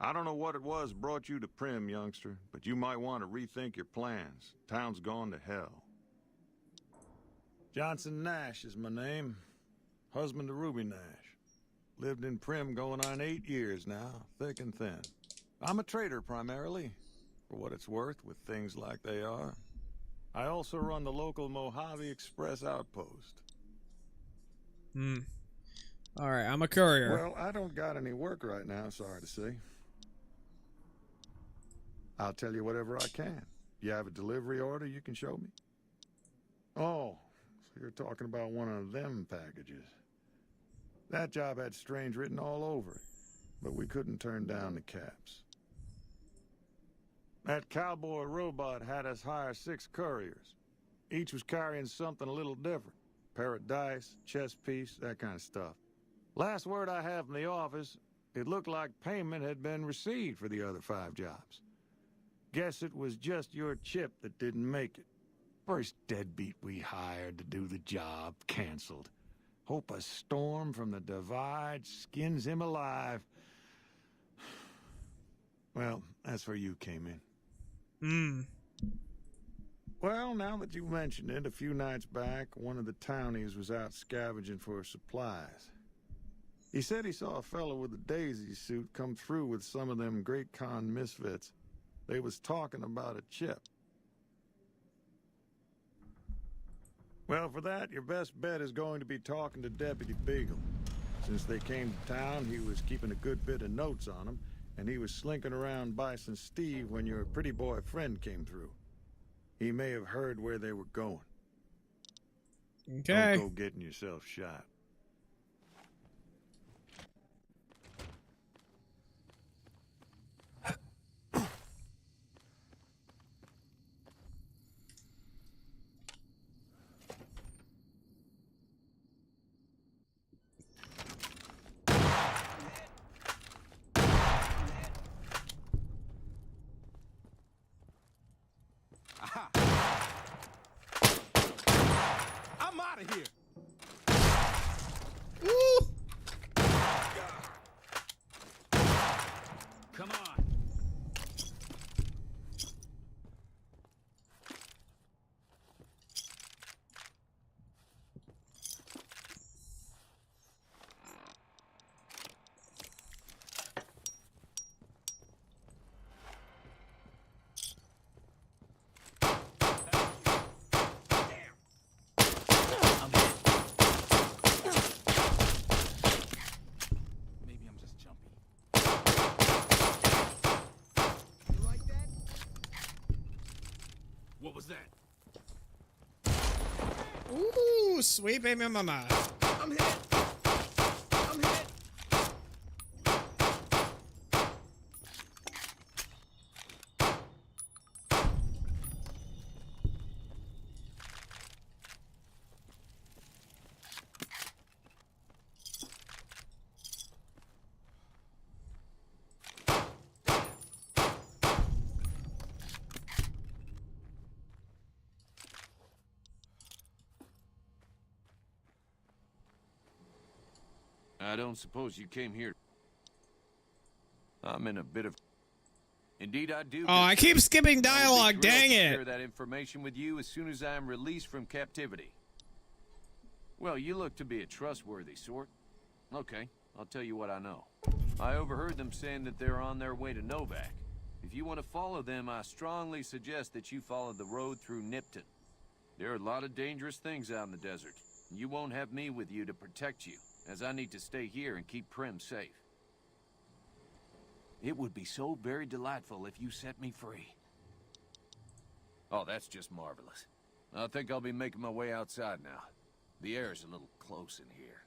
I don't know what it was brought you to Prim, youngster, but you might want to rethink your plans. Town's gone to hell. Johnson Nash is my name. Husband to Ruby Nash. Lived in Prim going on 8 years now, thick and thin. I'm a trader primarily, for what it's worth with things like they are. I also run the local Mojave Express outpost. Alright, I'm a courier. Well, I don't got any work right now, sorry to say. I'll tell you whatever I can. You have a delivery order you can show me? Oh, so you're talking about one of them packages. That job had strange written all over it, but we couldn't turn down the caps. That cowboy robot had us hire 6 couriers. Each was carrying something a little different. Pair of dice, chess piece, that kind of stuff. Last word I have from the office, it looked like payment had been received for the other 5 jobs. Guess it was just your chip that didn't make it. First deadbeat we hired to do the job canceled. Hope a storm from the divide skins him alive. Well, that's where you came in. Well, now that you mentioned it, a few nights back, one of the townies was out scavenging for supplies. He said he saw a fellow with a daisy suit come through with some of them Great Con misfits. They was talking about a chip. Well, for that, your best bet is going to be talking to Deputy Beagle. Since they came to town, he was keeping a good bit of notes on them, and he was slinking around Bison Steve when your pretty boy friend came through. He may have heard where they were going. Okay. Don't go getting yourself shot. I'm out of here. Woo! Come on. Maybe I'm just jumpy. You like that? What was that? Ooh, sweet baby mama. I'm hit! I'm hit! I don't suppose you came here. I'm in a bit of... Indeed, I do. Oh, I keep skipping I'll be dialogue, thrilled dang to share it. that information with you as soon as I am released from captivity. Well, you look to be a trustworthy sort. Okay, I'll tell you what I know. I overheard them saying that they're on their way to Novak. If you want to follow them, I strongly suggest that you follow the road through Nipton. There are a lot of dangerous things out in the desert. You won't have me with you to protect you, as I need to stay here and keep Prim safe. It would be so very delightful if you set me free. Oh, that's just marvelous. I think I'll be making my way outside now. The air's a little close in here.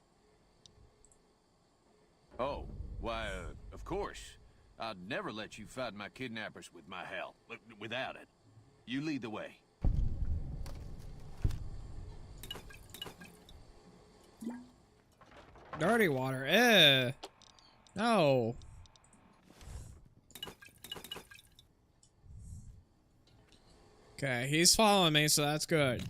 Oh, why, of course. I'd never let you fight my kidnappers with my help. Without it. You lead the way. Dirty water. Eh. No. Okay, he's following me, so that's good.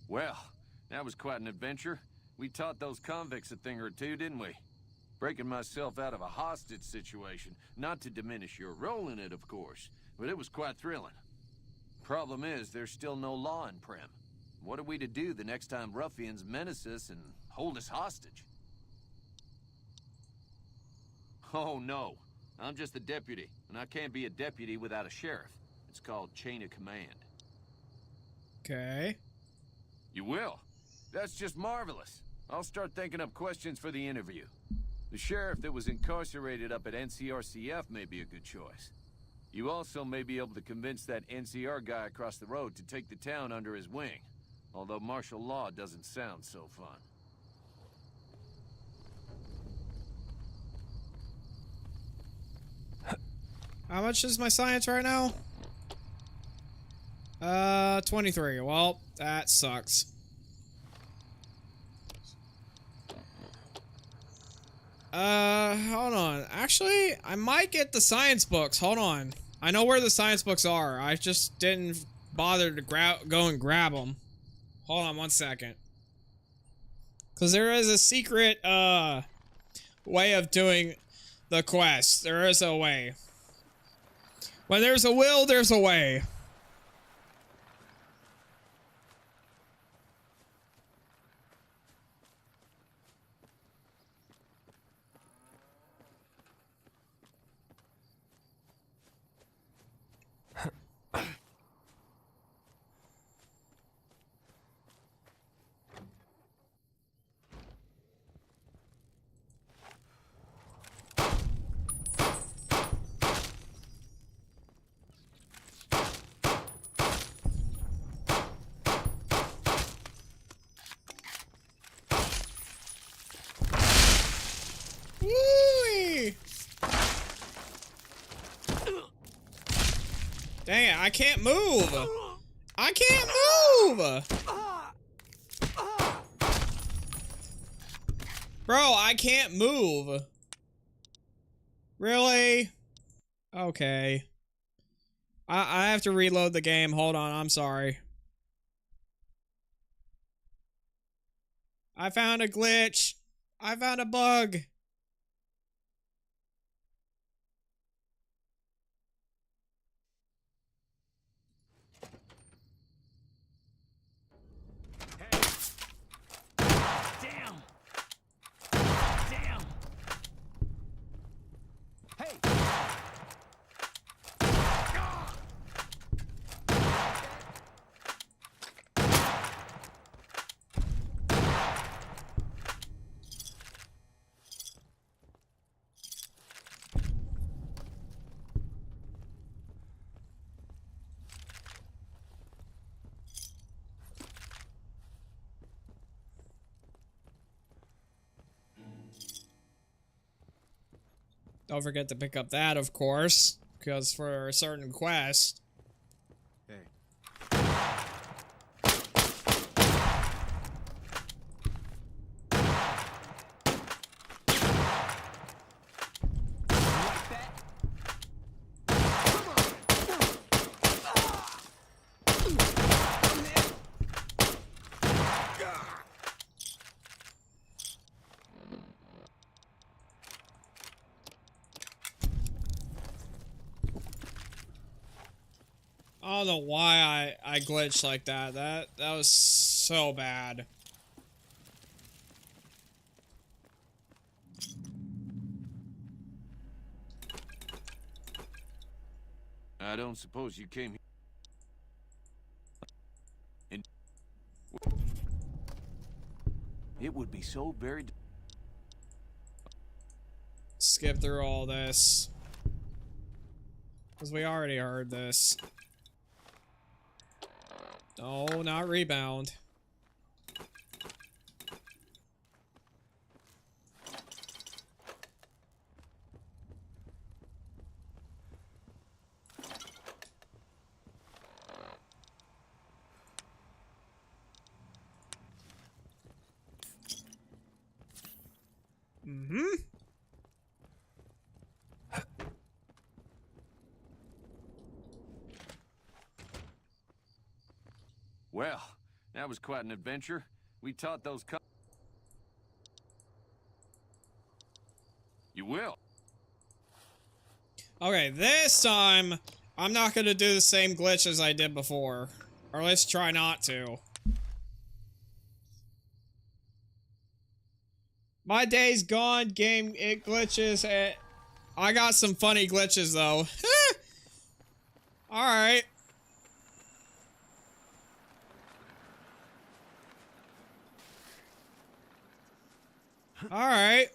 Well, that was quite an adventure. We taught those convicts a thing or two, didn't we? Breaking myself out of a hostage situation. Not to diminish your role in it, of course, but it was quite thrilling. Problem is, there's still no law in Primm. What are we to do the next time ruffians menace us and hold us hostage? Oh, no. I'm just a deputy, and I can't be a deputy without a sheriff. It's called chain of command. Okay. You will? That's just marvelous. I'll start thinking up questions for the interview. The sheriff that was incarcerated up at NCRCF may be a good choice. You also may be able to convince that NCR guy across the road to take the town under his wing. Although martial law doesn't sound so fun. How much is my science right now? 23. Well, that sucks. Hold on. Actually, I might get the science books. Hold on. I know where the science books are. I just didn't bother to go and grab them. Hold on 1 second. Because there is a secret, way of doing the quest. There is a way. When there's a will, there's a way. Woo-wee. Dang it, I can't move! I can't move! Bro, I can't move. Really? Okay. I have to reload the game. Hold on, I'm sorry. I found a glitch. I found a bug. Damn! Damn! Hey! Don't forget to pick up that, of course, because for a certain quest. Hey. I don't know why I glitched like that. That was so bad. I don't suppose you came here. It would be so very... Skip through all this. Because we already heard this. No, not rebound. Mm-hmm. Well, that was quite an adventure. We taught those You will. Okay, this time, I'm not gonna do the same glitch as I did before. Or let's try not to. My day's gone, game, it glitches. I got some funny glitches, though. Alright. Alright.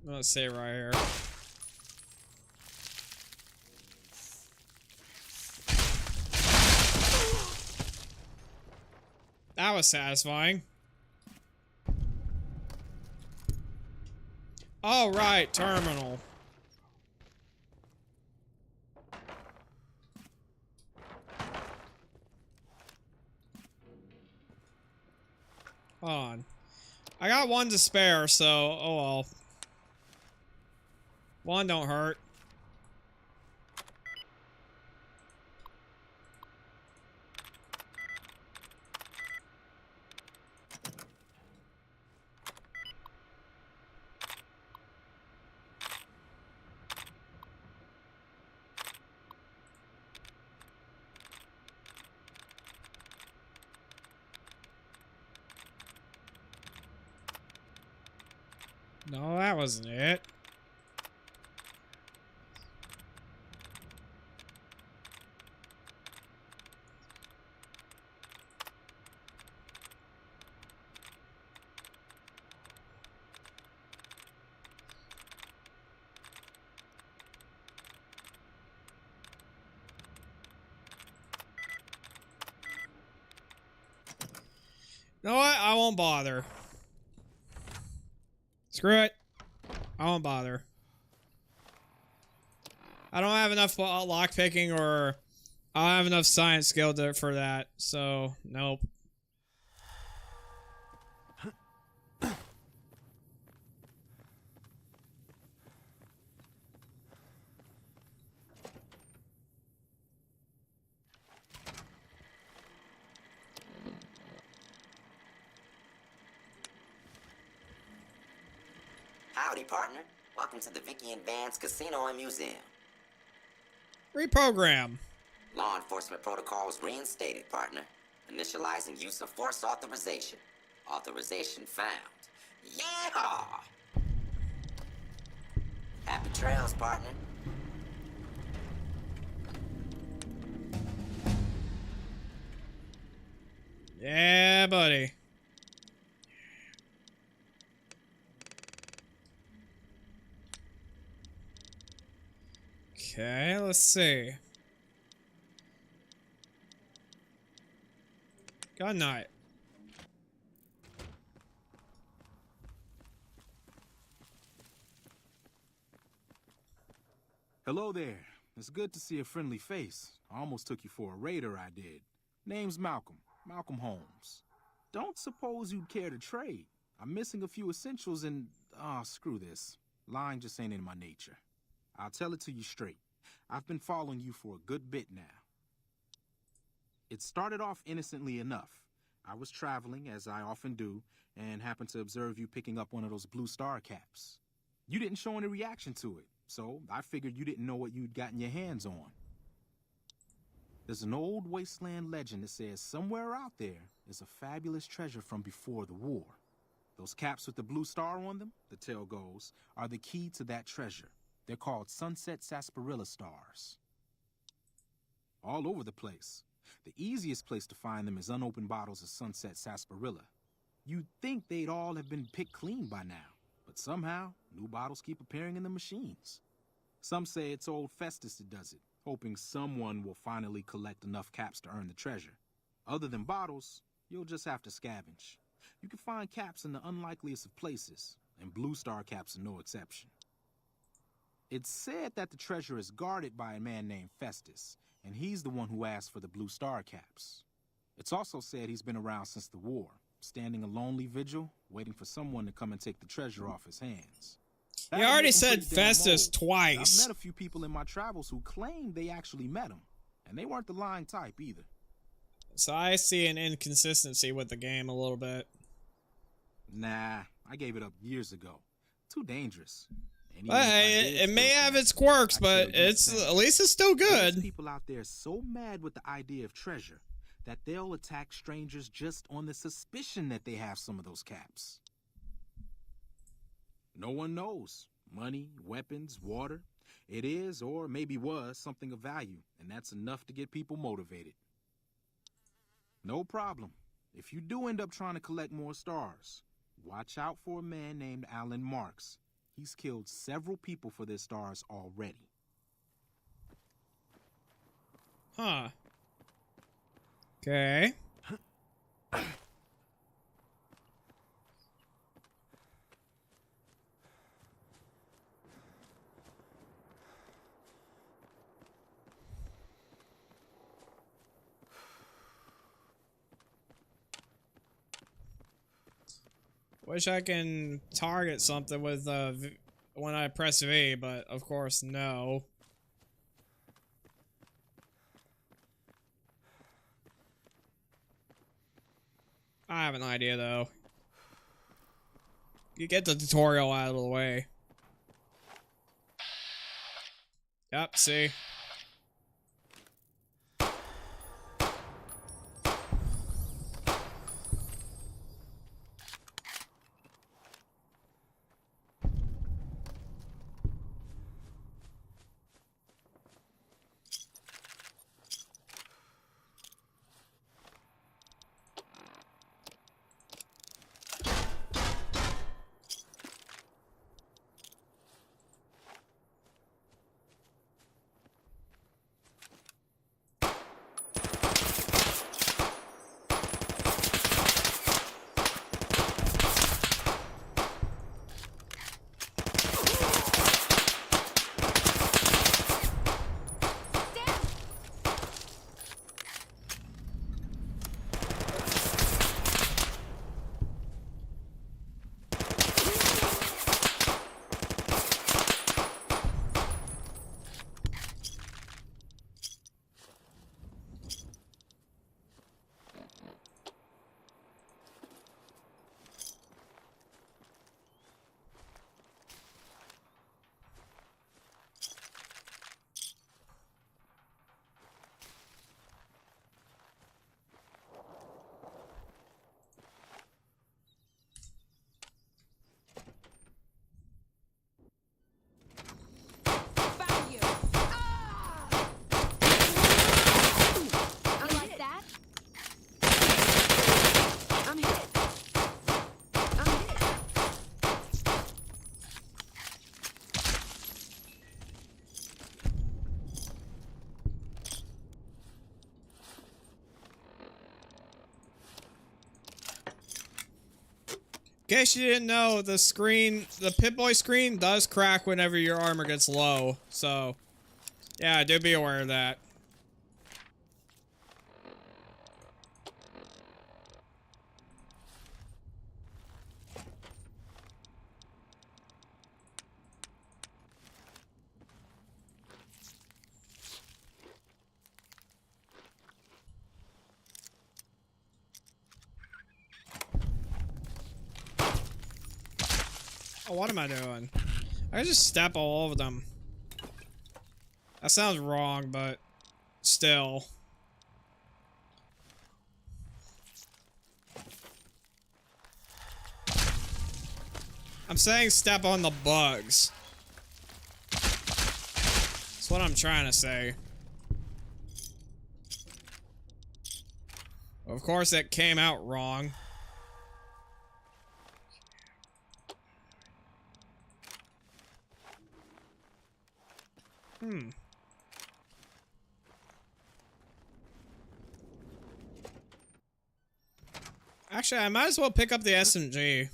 I'm gonna say it right here. That was satisfying. All right, terminal. Hold on. I got one to spare, so oh well. One don't hurt. No, that wasn't it. You know what? I won't bother. Screw it. I won't bother. I don't have enough lockpicking or I don't have enough science skill for that, so nope. Howdy, partner. Welcome to the Vicky and Vance Casino and Museum. Reprogram. Law enforcement protocols reinstated, partner. Initializing use of force authorization. Authorization found. Yeah! Happy trails, partner. Yeah, buddy. Okay, let's see. Good night. Hello there. It's good to see a friendly face. I almost took you for a raider, I did. Name's Malcolm. Malcolm Holmes. Don't suppose you'd care to trade. I'm missing a few essentials and... screw this. Lying just ain't in my nature. I'll tell it to you straight. I've been following you for a good bit now. It started off innocently enough. I was traveling, as I often do, and happened to observe you picking up one of those blue star caps. You didn't show any reaction to it, so I figured you didn't know what you'd gotten your hands on. There's an old wasteland legend that says somewhere out there is a fabulous treasure from before the war. Those caps with the blue star on them, the tale goes, are the key to that treasure. They're called sunset sarsaparilla stars. All over the place. The easiest place to find them is unopened bottles of sunset sarsaparilla. You'd think they'd all have been picked clean by now, but somehow, new bottles keep appearing in the machines. Some say it's old Festus that does it, hoping someone will finally collect enough caps to earn the treasure. Other than bottles, you'll just have to scavenge. You can find caps in the unlikeliest of places, and blue star caps are no exception. It's said that the treasure is guarded by a man named Festus, and he's the one who asked for the blue star caps. It's also said he's been around since the war, standing a lonely vigil, waiting for someone to come and take the treasure off his hands. You already said Festus twice. I've met a few people in my travels who claim they actually met him, and they weren't the lying type either. So I see an inconsistency with the game a little bit. Nah, I gave it up years ago. Too dangerous. It may have its quirks, but at least it's still good. There's people out there so mad with the idea of treasure that they'll attack strangers just on the suspicion that they have some of those caps. No one knows. Money, weapons, water. It is, or maybe was, something of value, and that's enough to get people motivated. No problem. If you do end up trying to collect more stars, watch out for a man named Alan Marks. He's killed several people for their stars already. Huh. Okay. Wish I can target something with when I press V, but of course no. I have an idea though. You get the tutorial out of the way. Yep, see. In case you didn't know, the Pip-Boy screen does crack whenever your armor gets low. So, yeah, do be aware of that. Oh, what am I doing? I just step all over them. That sounds wrong, but still. I'm saying step on the bugs. That's what I'm trying to say. Of course, that came out wrong. Actually, I might as well pick up the SMG.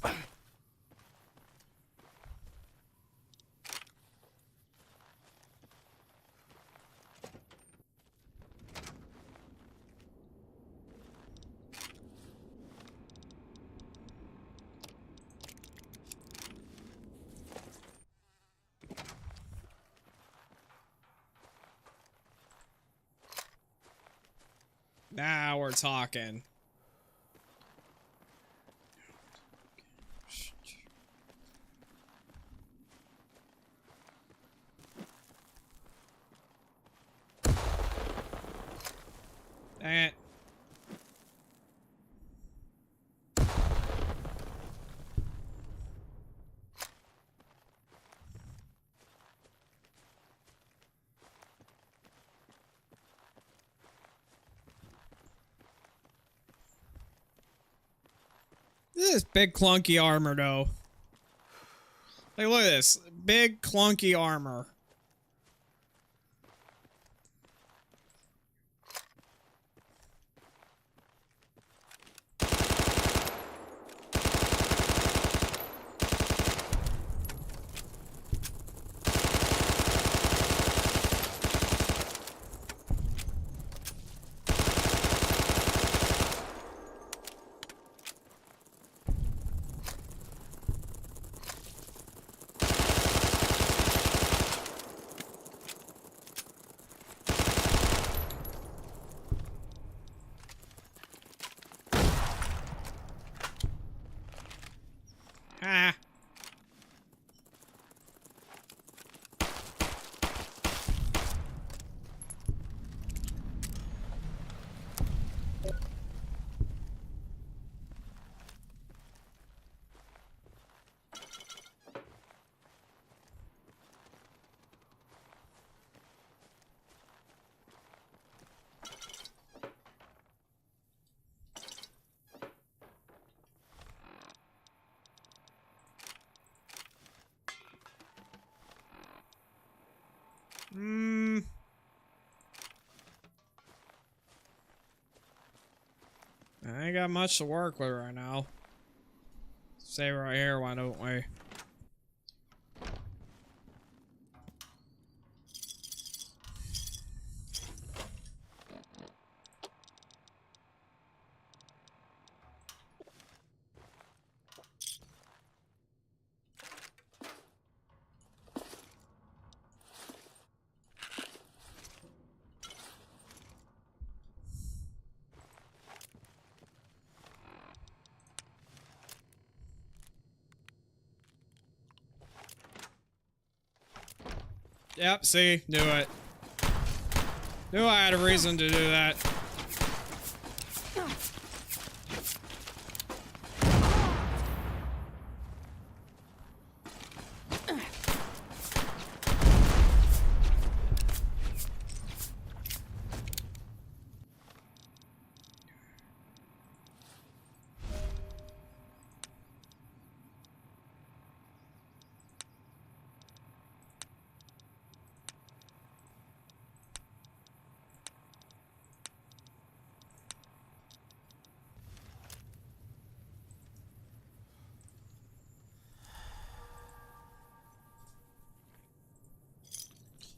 Now we're talking. Dang it. This is big clunky armor though. Like, look at this. Big clunky armor. Ah. I ain't got much to work with right now. Stay right here, why don't we? Yep, see, knew it. Knew I had a reason to do that.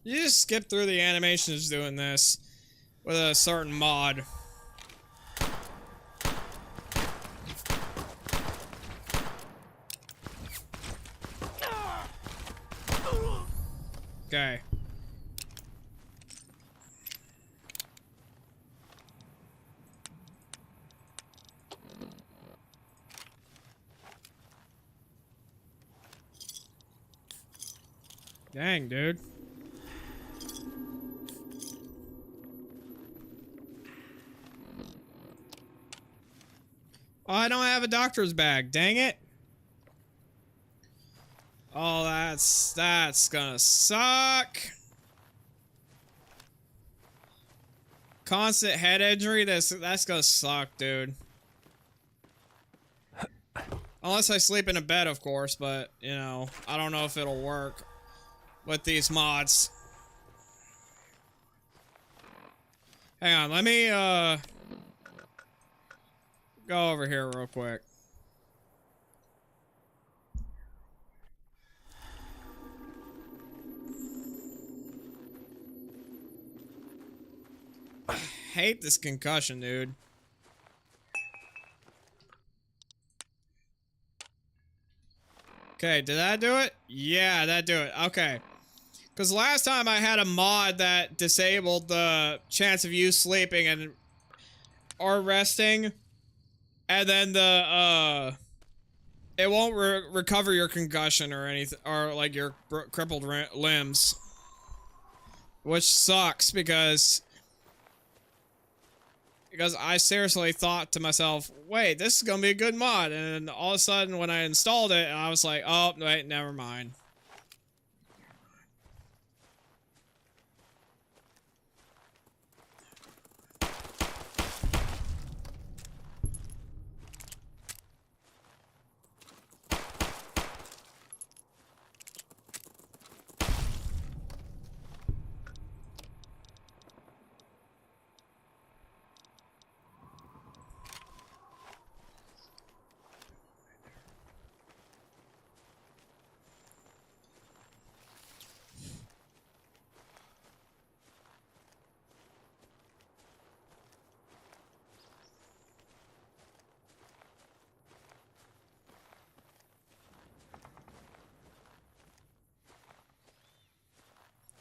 You just skip through the animations doing this with a certain mod. Okay. Dang, dude. Oh, I don't have a doctor's bag. Dang it. Oh, that's gonna suck. Constant head injury. That's gonna suck, dude. Unless I sleep in a bed, of course, but, you know, I don't know if it'll work with these mods. Hang on, let me, go over here real quick. I hate this concussion, dude. Okay, did that do it? Yeah, that do it. Okay. Because last time I had a mod that disabled the chance of you sleeping and or resting, and then the it won't recover your concussion or anything, or like your crippled limbs, which sucks because I seriously thought to myself, wait, this is gonna be a good mod, and all of a sudden when I installed it, I was like, oh wait, never mind.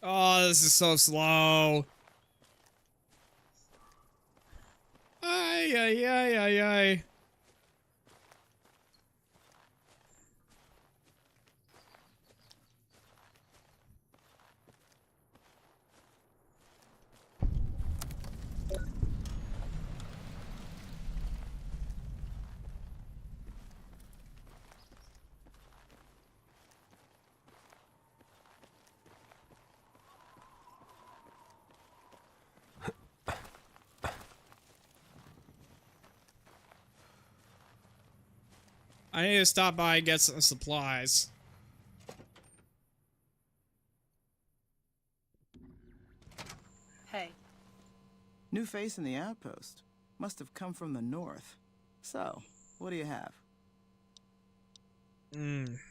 Oh, this is so slow. Ay, ay, ay, ay, ay. I need to stop by and get some supplies. Hey. New face in the outpost. Must have come from the north. So, what do you have?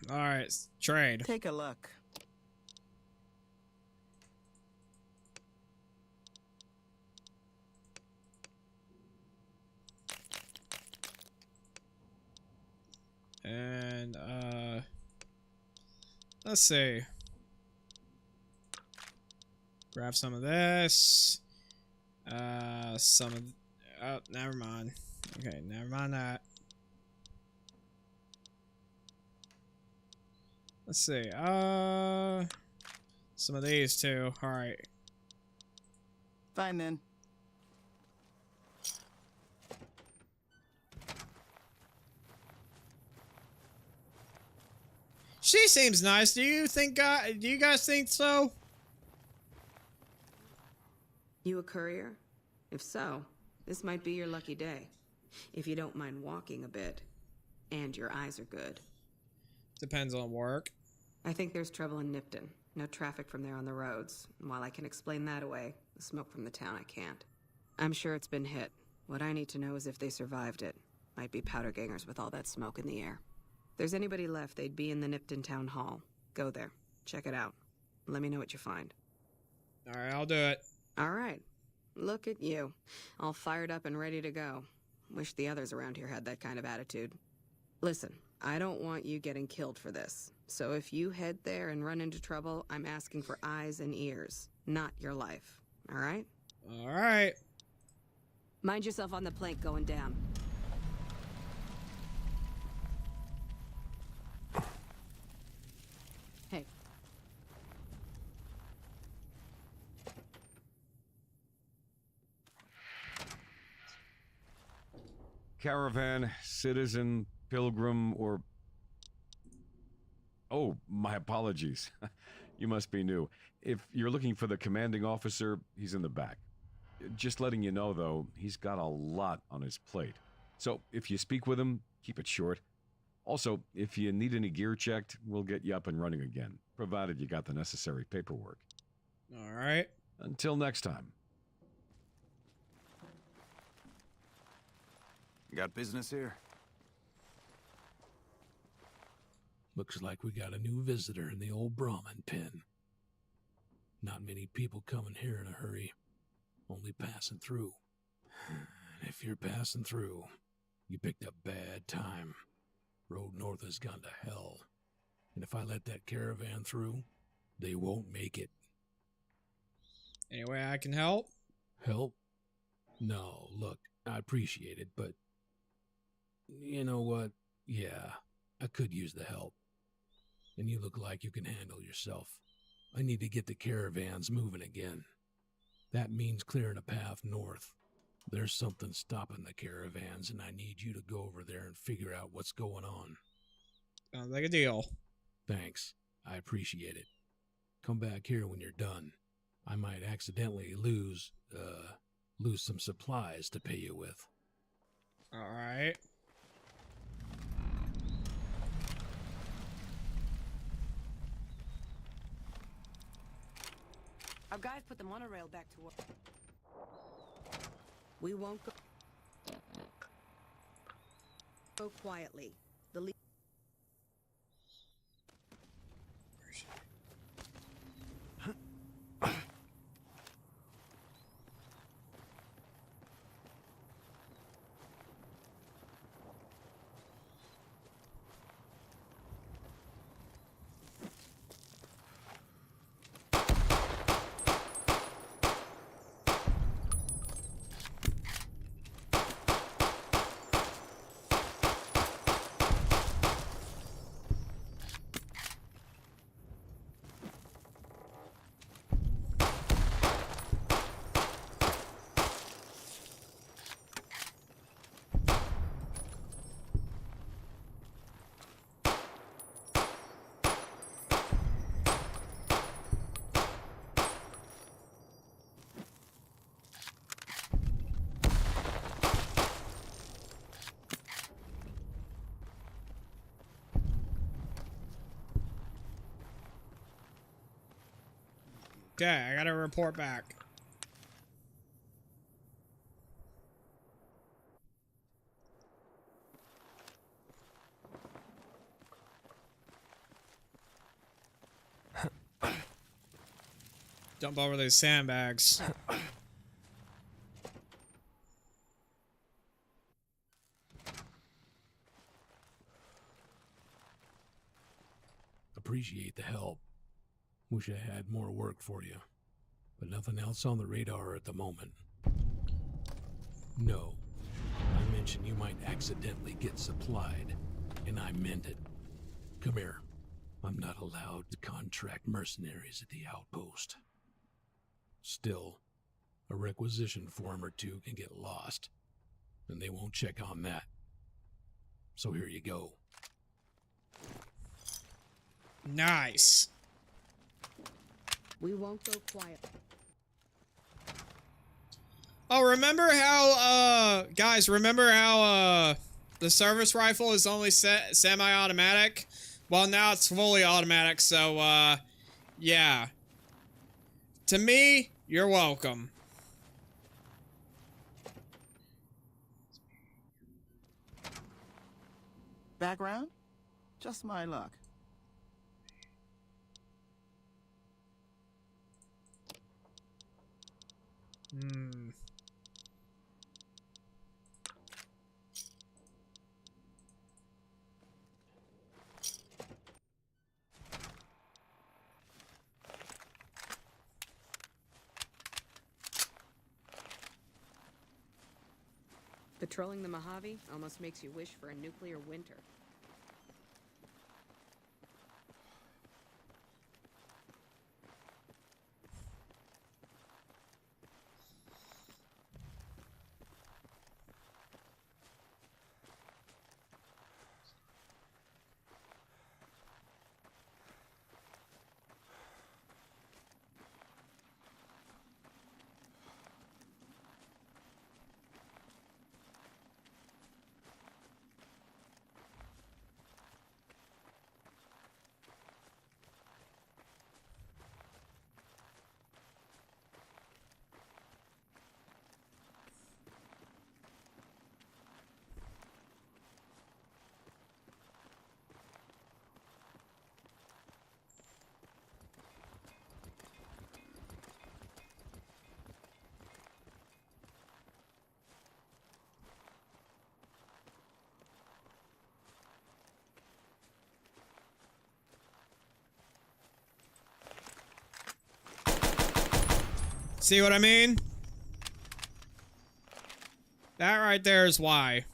Alright, trade. Take a look. And, let's see. Grab some of this. Some of, oh, never mind. Okay, never mind that. Let's see, some of these too, alright. Fine then. She seems nice. Do you guys think so? You a courier? If so, this might be your lucky day. If you don't mind walking a bit. And your eyes are good. Depends on work. I think there's trouble in Nipton. No traffic from there on the roads. And while I can explain that away, the smoke from the town I can't. I'm sure it's been hit. What I need to know is if they survived it. Might be powder gangers with all that smoke in the air. If there's anybody left, they'd be in the Nipton Town Hall. Go there. Check it out. Let me know what you find. Alright, I'll do it. Alright. Look at you. All fired up and ready to go. Wish the others around here had that kind of attitude. Listen, I don't want you getting killed for this. So if you head there and run into trouble, I'm asking for eyes and ears, not your life. Alright? Alright. Mind yourself on the plank going down. Hey. caravan, citizen, pilgrim, or... Oh, my apologies. You must be new. If you're looking for the commanding officer, he's in the back. Just letting you know, though, he's got a lot on his plate. So, if you speak with him, keep it short. Also, if you need any gear checked, we'll get you up and running again, provided you got the necessary paperwork. All right. Until next time. Got business here? Looks like we got a new visitor in the old Brahmin pen. Not many people coming here in a hurry, only passing through. And if you're passing through, you picked a bad time. Road north has gone to hell. And if I let that caravan through, they won't make it. Any way I can help? Help? No, look, I appreciate it, but... You know what? Yeah, I could use the help. And you look like you can handle yourself. I need to get the caravans moving again. That means clearing a path north. There's something stopping the caravans, and I need you to go over there and figure out what's going on. Sounds like a deal. Thanks. I appreciate it. Come back here when you're done. I might accidentally lose some supplies to pay you with. All right. Our guys put the monorail back to work. We won't go quietly. The Okay, I gotta report back. Jump over those sandbags. Appreciate the help. Wish I had more work for you, but nothing else on the radar at the moment. No, I mentioned you might accidentally get supplied, and I meant it. Come here. I'm not allowed to contract mercenaries at the outpost. Still, a requisition form or two can get lost, and they won't check on that. So here you go. Nice. We won't go quiet. Oh, remember how, guys, remember how, the service rifle is only semi-automatic? Well, now it's fully automatic, so, yeah. To me, you're welcome. Background? Just my luck. Hmm. Patrolling the Mojave almost makes you wish for a nuclear winter. See what I mean? That right there is why.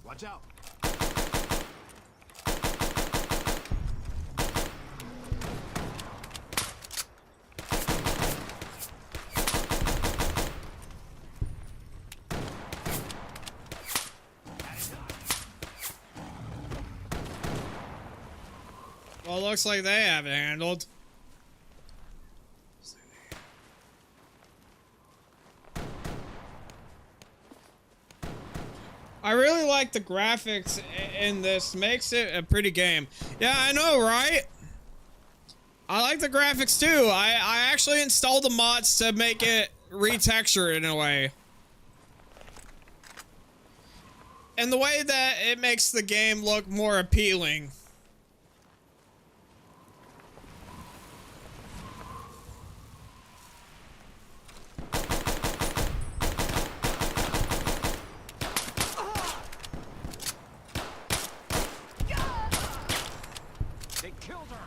Watch out. Well, looks like they have it handled. I really like the graphics in this. Makes it a pretty game. Yeah, I know, right? I like the graphics too. I actually installed the mods to make it retextured in a way. And the way that it makes the game look more appealing. They killed her.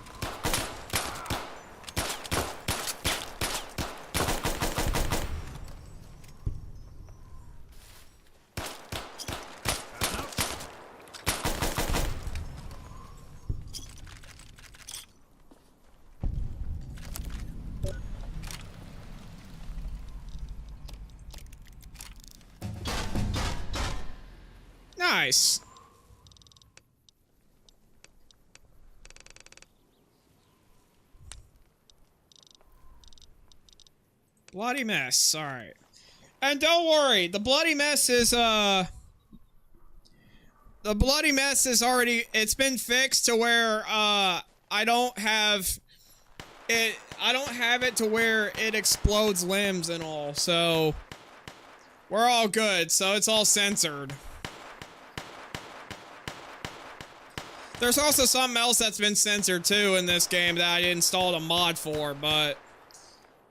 Nice. Bloody mess. All right. And don't worry, the bloody mess is already, it's been fixed to where I don't have it to where it explodes limbs and all. So we're all good. So it's all censored. There's also something else that's been censored too in this game that I installed a mod for, but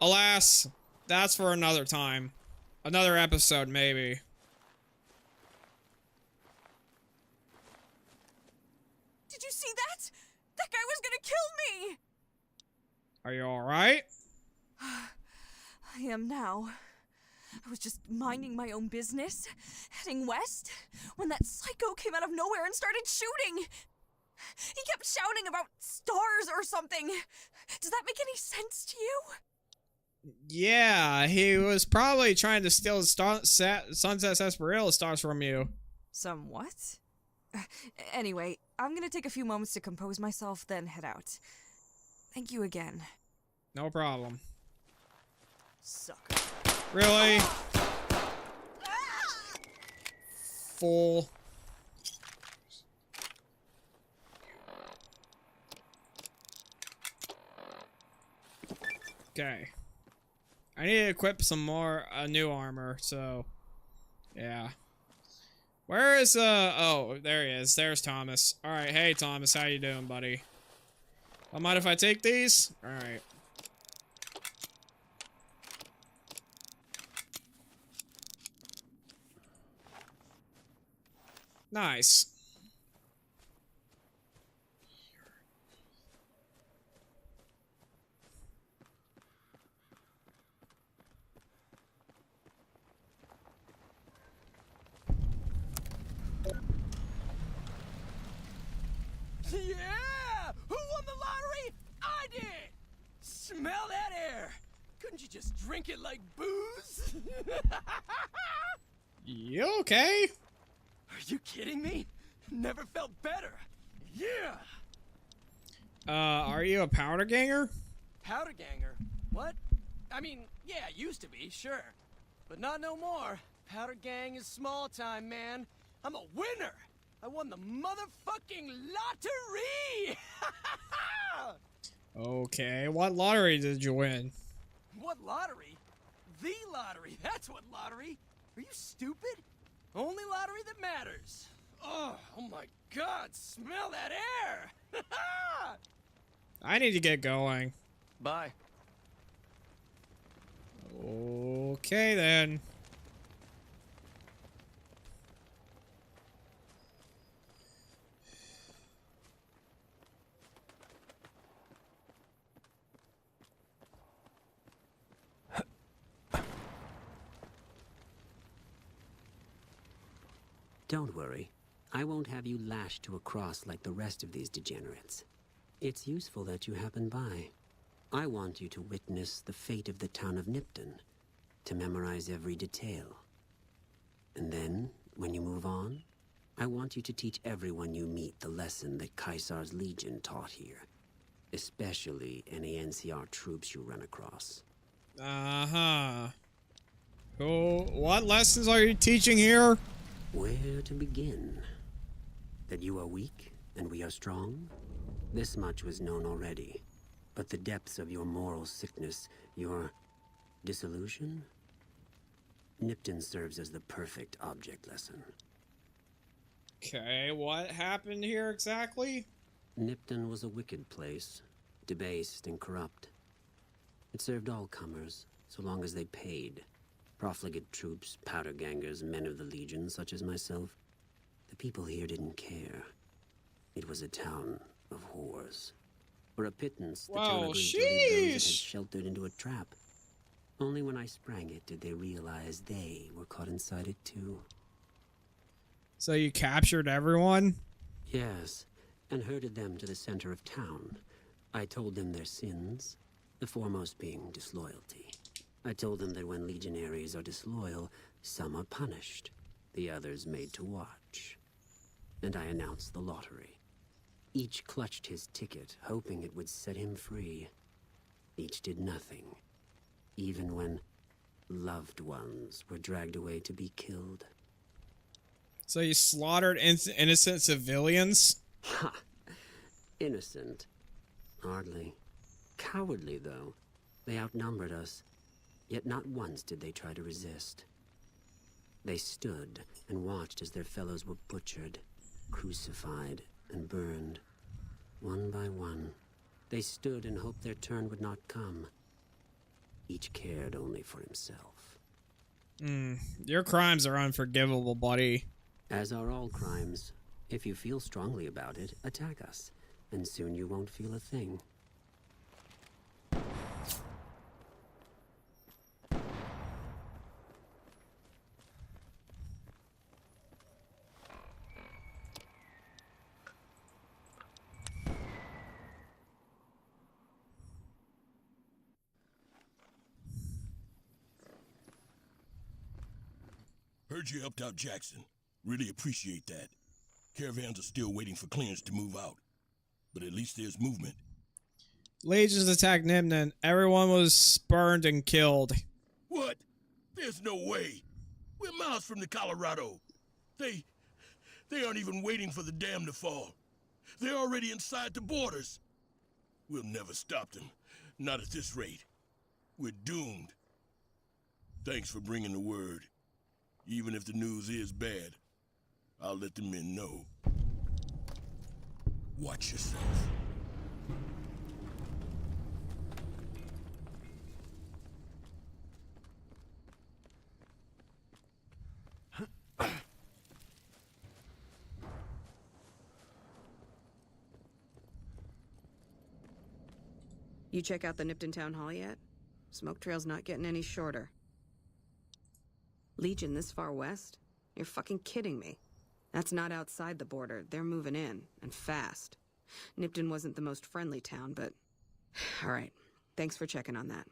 alas, that's for another time. Another episode, maybe. Did you see that? That guy was gonna kill me! Are you alright? I am now. I was just minding my own business, heading west, when that psycho came out of nowhere and started shooting. He kept shouting about stars or something. Does that make any sense to you? Yeah, he was probably trying to steal the Sunset Sarsaparilla stars from you. Some what? Anyway, I'm gonna take a few moments to compose myself, then head out. Thank you again. No problem. Sucker. Really? Full. Okay. I need to equip some more new armor, so yeah. Where is oh, there he is. There's Thomas. Alright, hey Thomas, how you doing, buddy? Don't mind if I take these? Alright. Nice. Yeah! Who won the lottery? I did! Smell that air! Couldn't you just drink it like booze? You okay? Are you kidding me? Never felt better. Yeah! Are you a powder ganger? Powder ganger? What? I mean, yeah, used to be, sure. But not no more. Powder gang is small time, man. I'm a winner! I won the motherfucking lottery! Okay, what lottery did you win? What lottery? The lottery! That's what lottery! Are you stupid? Only lottery that matters. Oh my god, smell that air! I need to get going. Bye. Okay, then. Don't worry. I won't have you lashed to a cross like the rest of these degenerates. It's useful that you happen by. I want you to witness the fate of the town of Nipton, to memorize every detail. And then, when you move on, I want you to teach everyone you meet the lesson that Caesar's Legion taught here, especially any NCR troops you run across. Uh-huh. Cool. What lessons are you teaching here? Where to begin? That you are weak and we are strong? This much was known already. But the depths of your moral sickness, your disillusion? Nipton serves as the perfect object lesson. Okay, what happened here exactly? Nipton was a wicked place, debased and corrupt. It served all comers, so long as they paid. Profligate troops, powder gangers, men of the Legion, such as myself. The people here didn't care. It was a town of whores. For a pittance, the town agreed to leave those it had sheltered into a trap. Only when I sprang it did they realize they were caught inside it too. So you captured everyone? Yes, and herded them to the center of town. I told them their sins, the foremost being disloyalty. I told them that when legionaries are disloyal, some are punished, the others made to watch. And I announced the lottery. Each clutched his ticket, hoping it would set him free. Each did nothing, even when loved ones were dragged away to be killed. So you slaughtered innocent civilians? Ha! Innocent? Hardly. Cowardly, though. They outnumbered us. Yet not once did they try to resist. They stood and watched as their fellows were butchered, crucified, and burned. One by one, they stood and hoped their turn would not come. Each cared only for himself. Your crimes are unforgivable, buddy. As are all crimes. If you feel strongly about it, attack us, and soon you won't feel a thing. Heard you helped out Jackson. Really appreciate that. Caravans are still waiting for clearance to move out. But at least there's movement. Legions attacked Nimnan. Everyone was burned and killed. What? There's no way. We're miles from the Colorado. They aren't even waiting for the dam to fall. They're already inside the borders. We'll never stop them. Not at this rate. We're doomed. Thanks for bringing the word. Even if the news is bad, I'll let the men know. Watch yourself. You check out the Nipton Town Hall yet? Smoke trail's not getting any shorter. Legion this far west? You're fucking kidding me. That's not outside the border. They're moving in, and fast. Nipton wasn't the most friendly town, but... Alright, thanks for checking on that.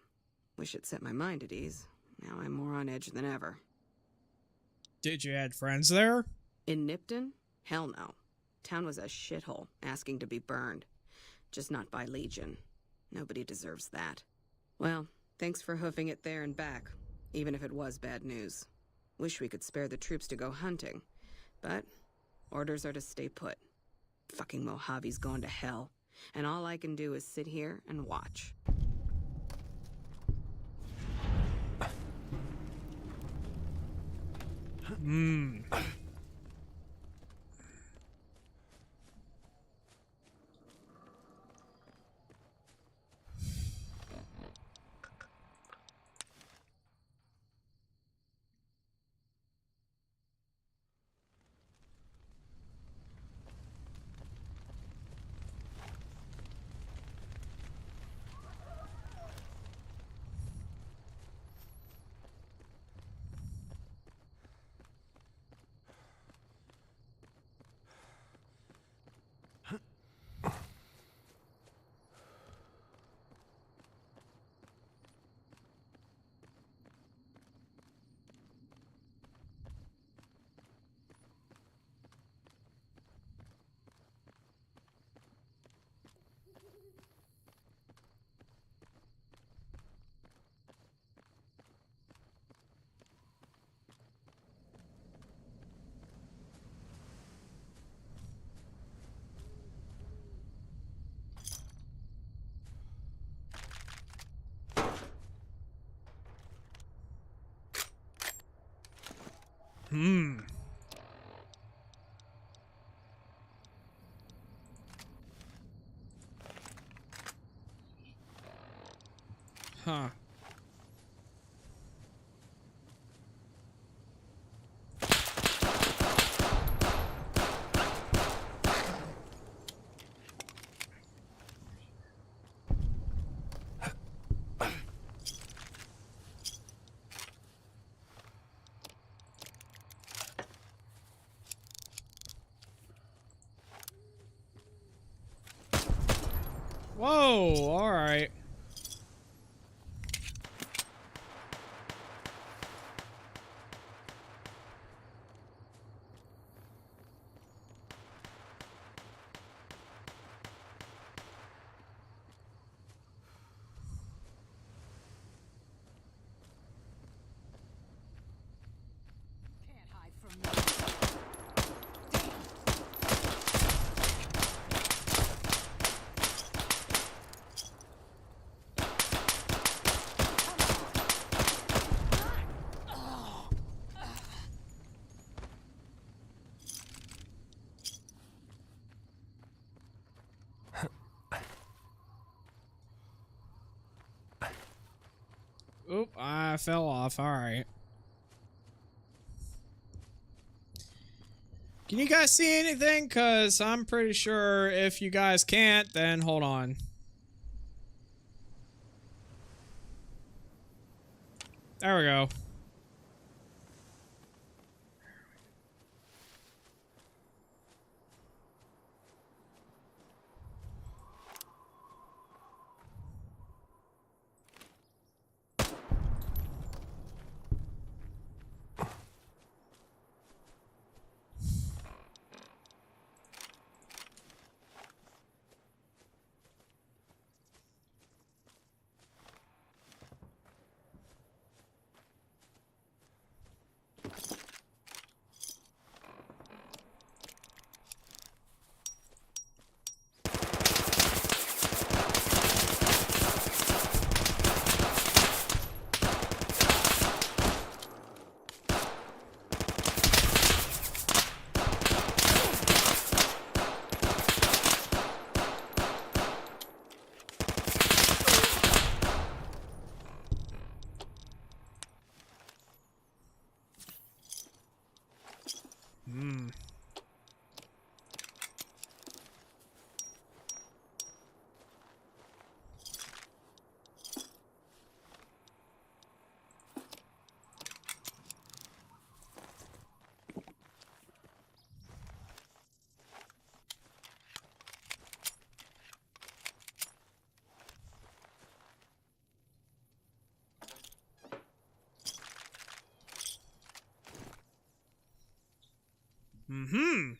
Wish it set my mind at ease. Now I'm more on edge than ever. Did you have friends there? In Nipton? Hell no. Town was a shithole, asking to be burned. Just not by Legion. Nobody deserves that. Well, thanks for hoofing it there and back, even if it was bad news. Wish we could spare the troops to go hunting, but orders are to stay put. Fucking Mojave's gone to hell, and all I can do is sit here and watch. Hmm. Hmm. Huh. Whoa, all right. Oop, I fell off. All right. Can you guys see anything? Because I'm pretty sure if you guys can't, then hold on. There we go. Hmm. Mm-hmm.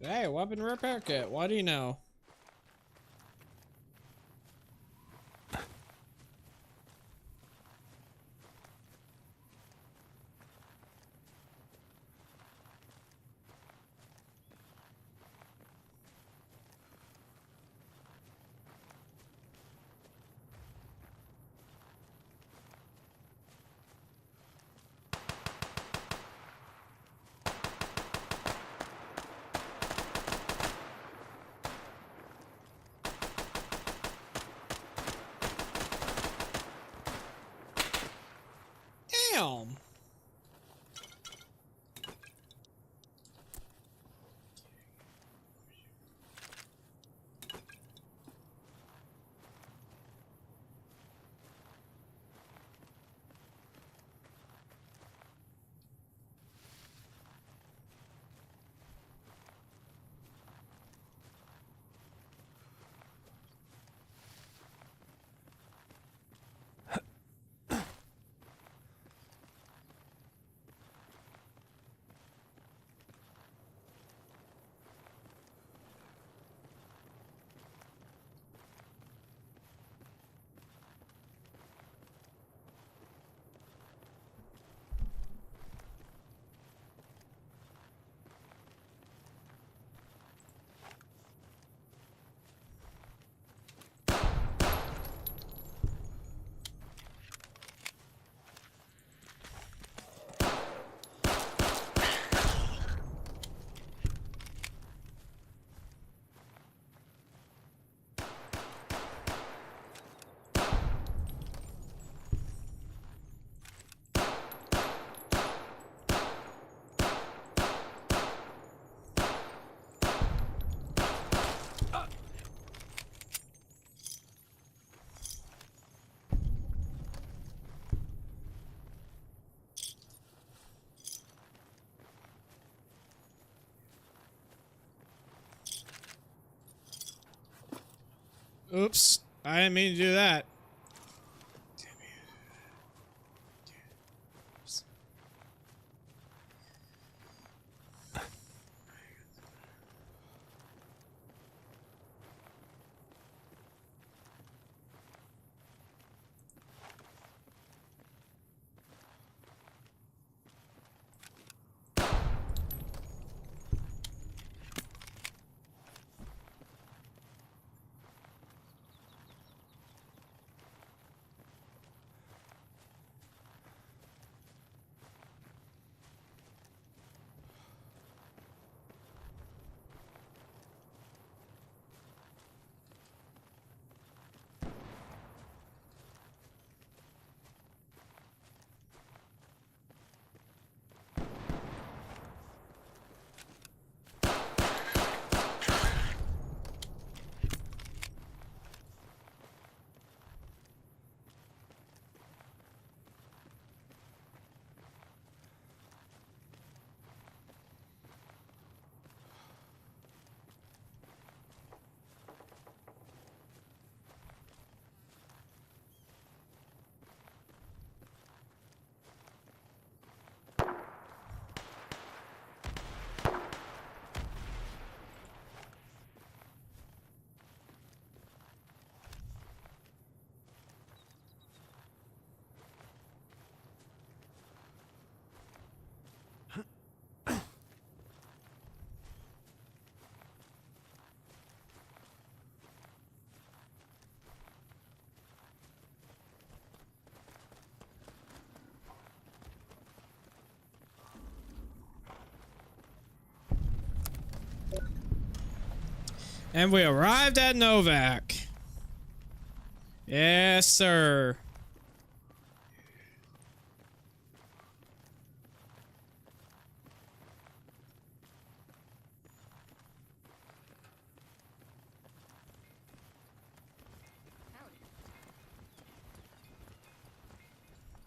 Hey, weapon repair kit. What do you know? Damn. Oops. I didn't mean to do that. And we arrived at Novak. Yes, sir.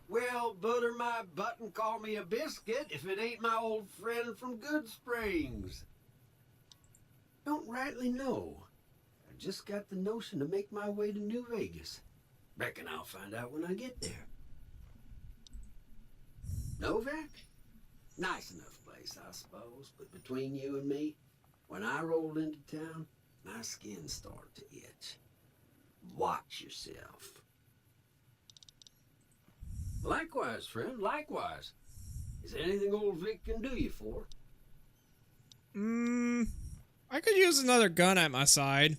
Well, butter my butt and call me a biscuit if it ain't my old friend from Goodsprings. Don't rightly know. I just got the notion to make my way to New Vegas. Reckon I'll find out when I get there. Novak? Nice enough place, I suppose, but between you and me, When I rolled into town, my skin started to itch. Watch yourself. Likewise, friend, likewise. Is there anything old Vic can do you for? I could use another gun at my side.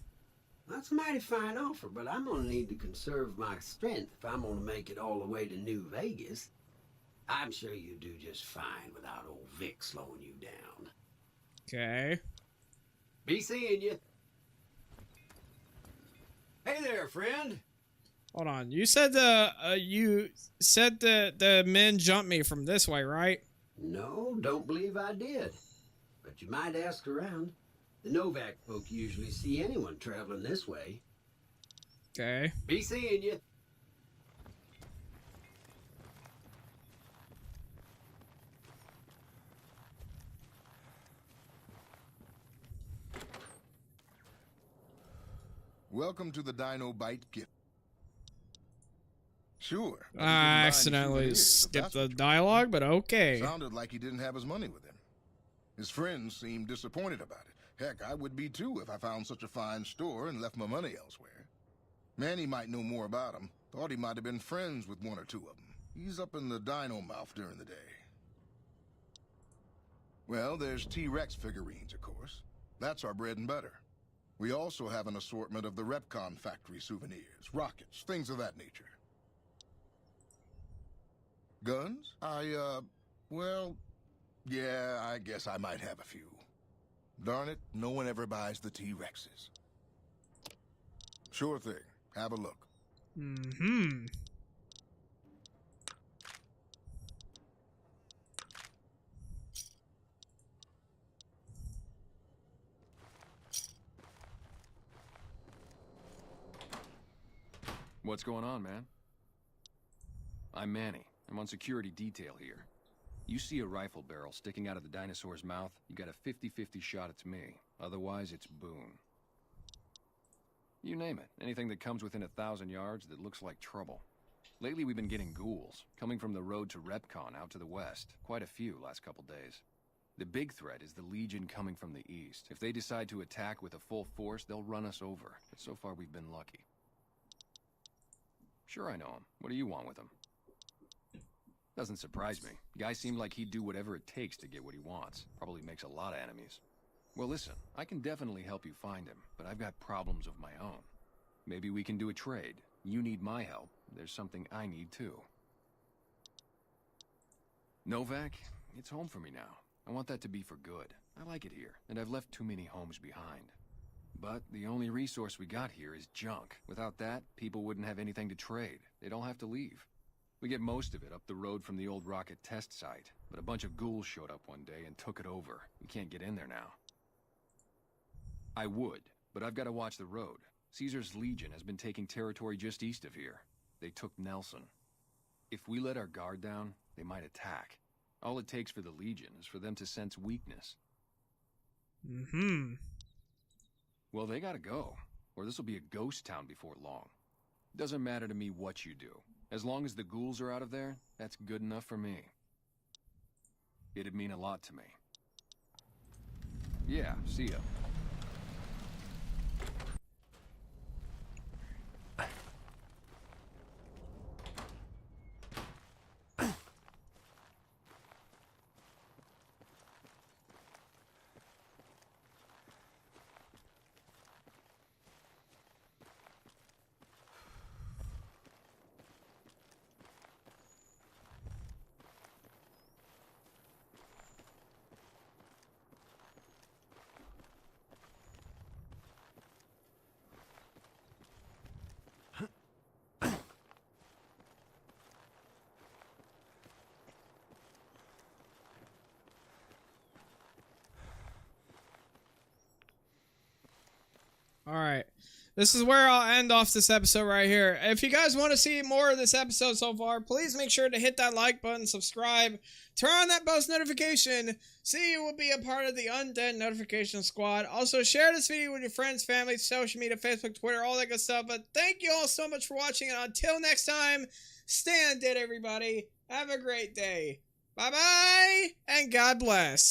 That's a mighty fine offer, but I'm gonna need to conserve my strength if I'm gonna make it all the way to New Vegas. I'm sure you do just fine without old Vic slowing you down. Okay. Be seeing you. Hey there, friend. Hold on. You said the men jumped me from this way, right? No, don't believe I did. But you might ask around. The Novak folk usually see anyone traveling this way. Okay. Be seeing you. Welcome to the Dino Bite gift. Sure. I accidentally skipped the dialogue, but okay. Sounded like he didn't have his money with him. His friends seemed disappointed about it. Heck, I would be too if I found such a fine store and left my money elsewhere. Manny might know more about him. Thought he might have been friends with one or two of them. He's up in the dino mouth during the day. Well, there's T-Rex figurines, of course. That's our bread and butter. We also have an assortment of the Repcon factory souvenirs, rockets, things of that nature. Guns? Well, yeah, I guess I might have a few. Darn it, no one ever buys the T-Rexes. Sure thing. Have a look. Mm-hmm. What's going on, man? I'm Manny. I'm on security detail here. You see a rifle barrel sticking out of the dinosaur's mouth, you got a 50-50 shot it's me. Otherwise, it's Boone. You name it. Anything that comes within 1,000 yards that looks like trouble. Lately, we've been getting ghouls, coming from the road to Repcon out to the west. Quite a few last couple days. The big threat is the Legion coming from the east. If they decide to attack with a full force, they'll run us over. But so far, we've been lucky. Sure, I know him. What do you want with him? Doesn't surprise me. The guy seemed like he'd do whatever it takes to get what he wants. Probably makes a lot of enemies. Well, listen, I can definitely help you find him, but I've got problems of my own. Maybe we can do a trade. You need my help. There's something I need too. Novak, it's home for me now. I want that to be for good. I like it here, and I've left too many homes behind. But the only resource we got here is junk. Without that, people wouldn't have anything to trade. They'd all have to leave. We get most of it up the road from the old rocket test site, but a bunch of ghouls showed up one day and took it over. We can't get in there now. I would, but I've got to watch the road. Caesar's Legion has been taking territory just east of here. They took Nelson. If we let our guard down, they might attack. All it takes for the Legion is for them to sense weakness. Mm-hmm. Well, they gotta go, or this will be a ghost town before long. Doesn't matter to me what you do. As long as the ghouls are out of there, that's good enough for me. It'd mean a lot to me. Yeah, see ya. Alright. This is where I'll end off this episode right here. If you guys want to see more of this episode so far, please make sure to hit that like button, subscribe, turn on that post notification so you will be a part of the Undead Notification Squad. Also, share this video with your friends, family, social media, Facebook, Twitter, all that good stuff. But thank you all so much for watching, and until next time, stay undead, everybody. Have a great day. Bye-bye, and God bless.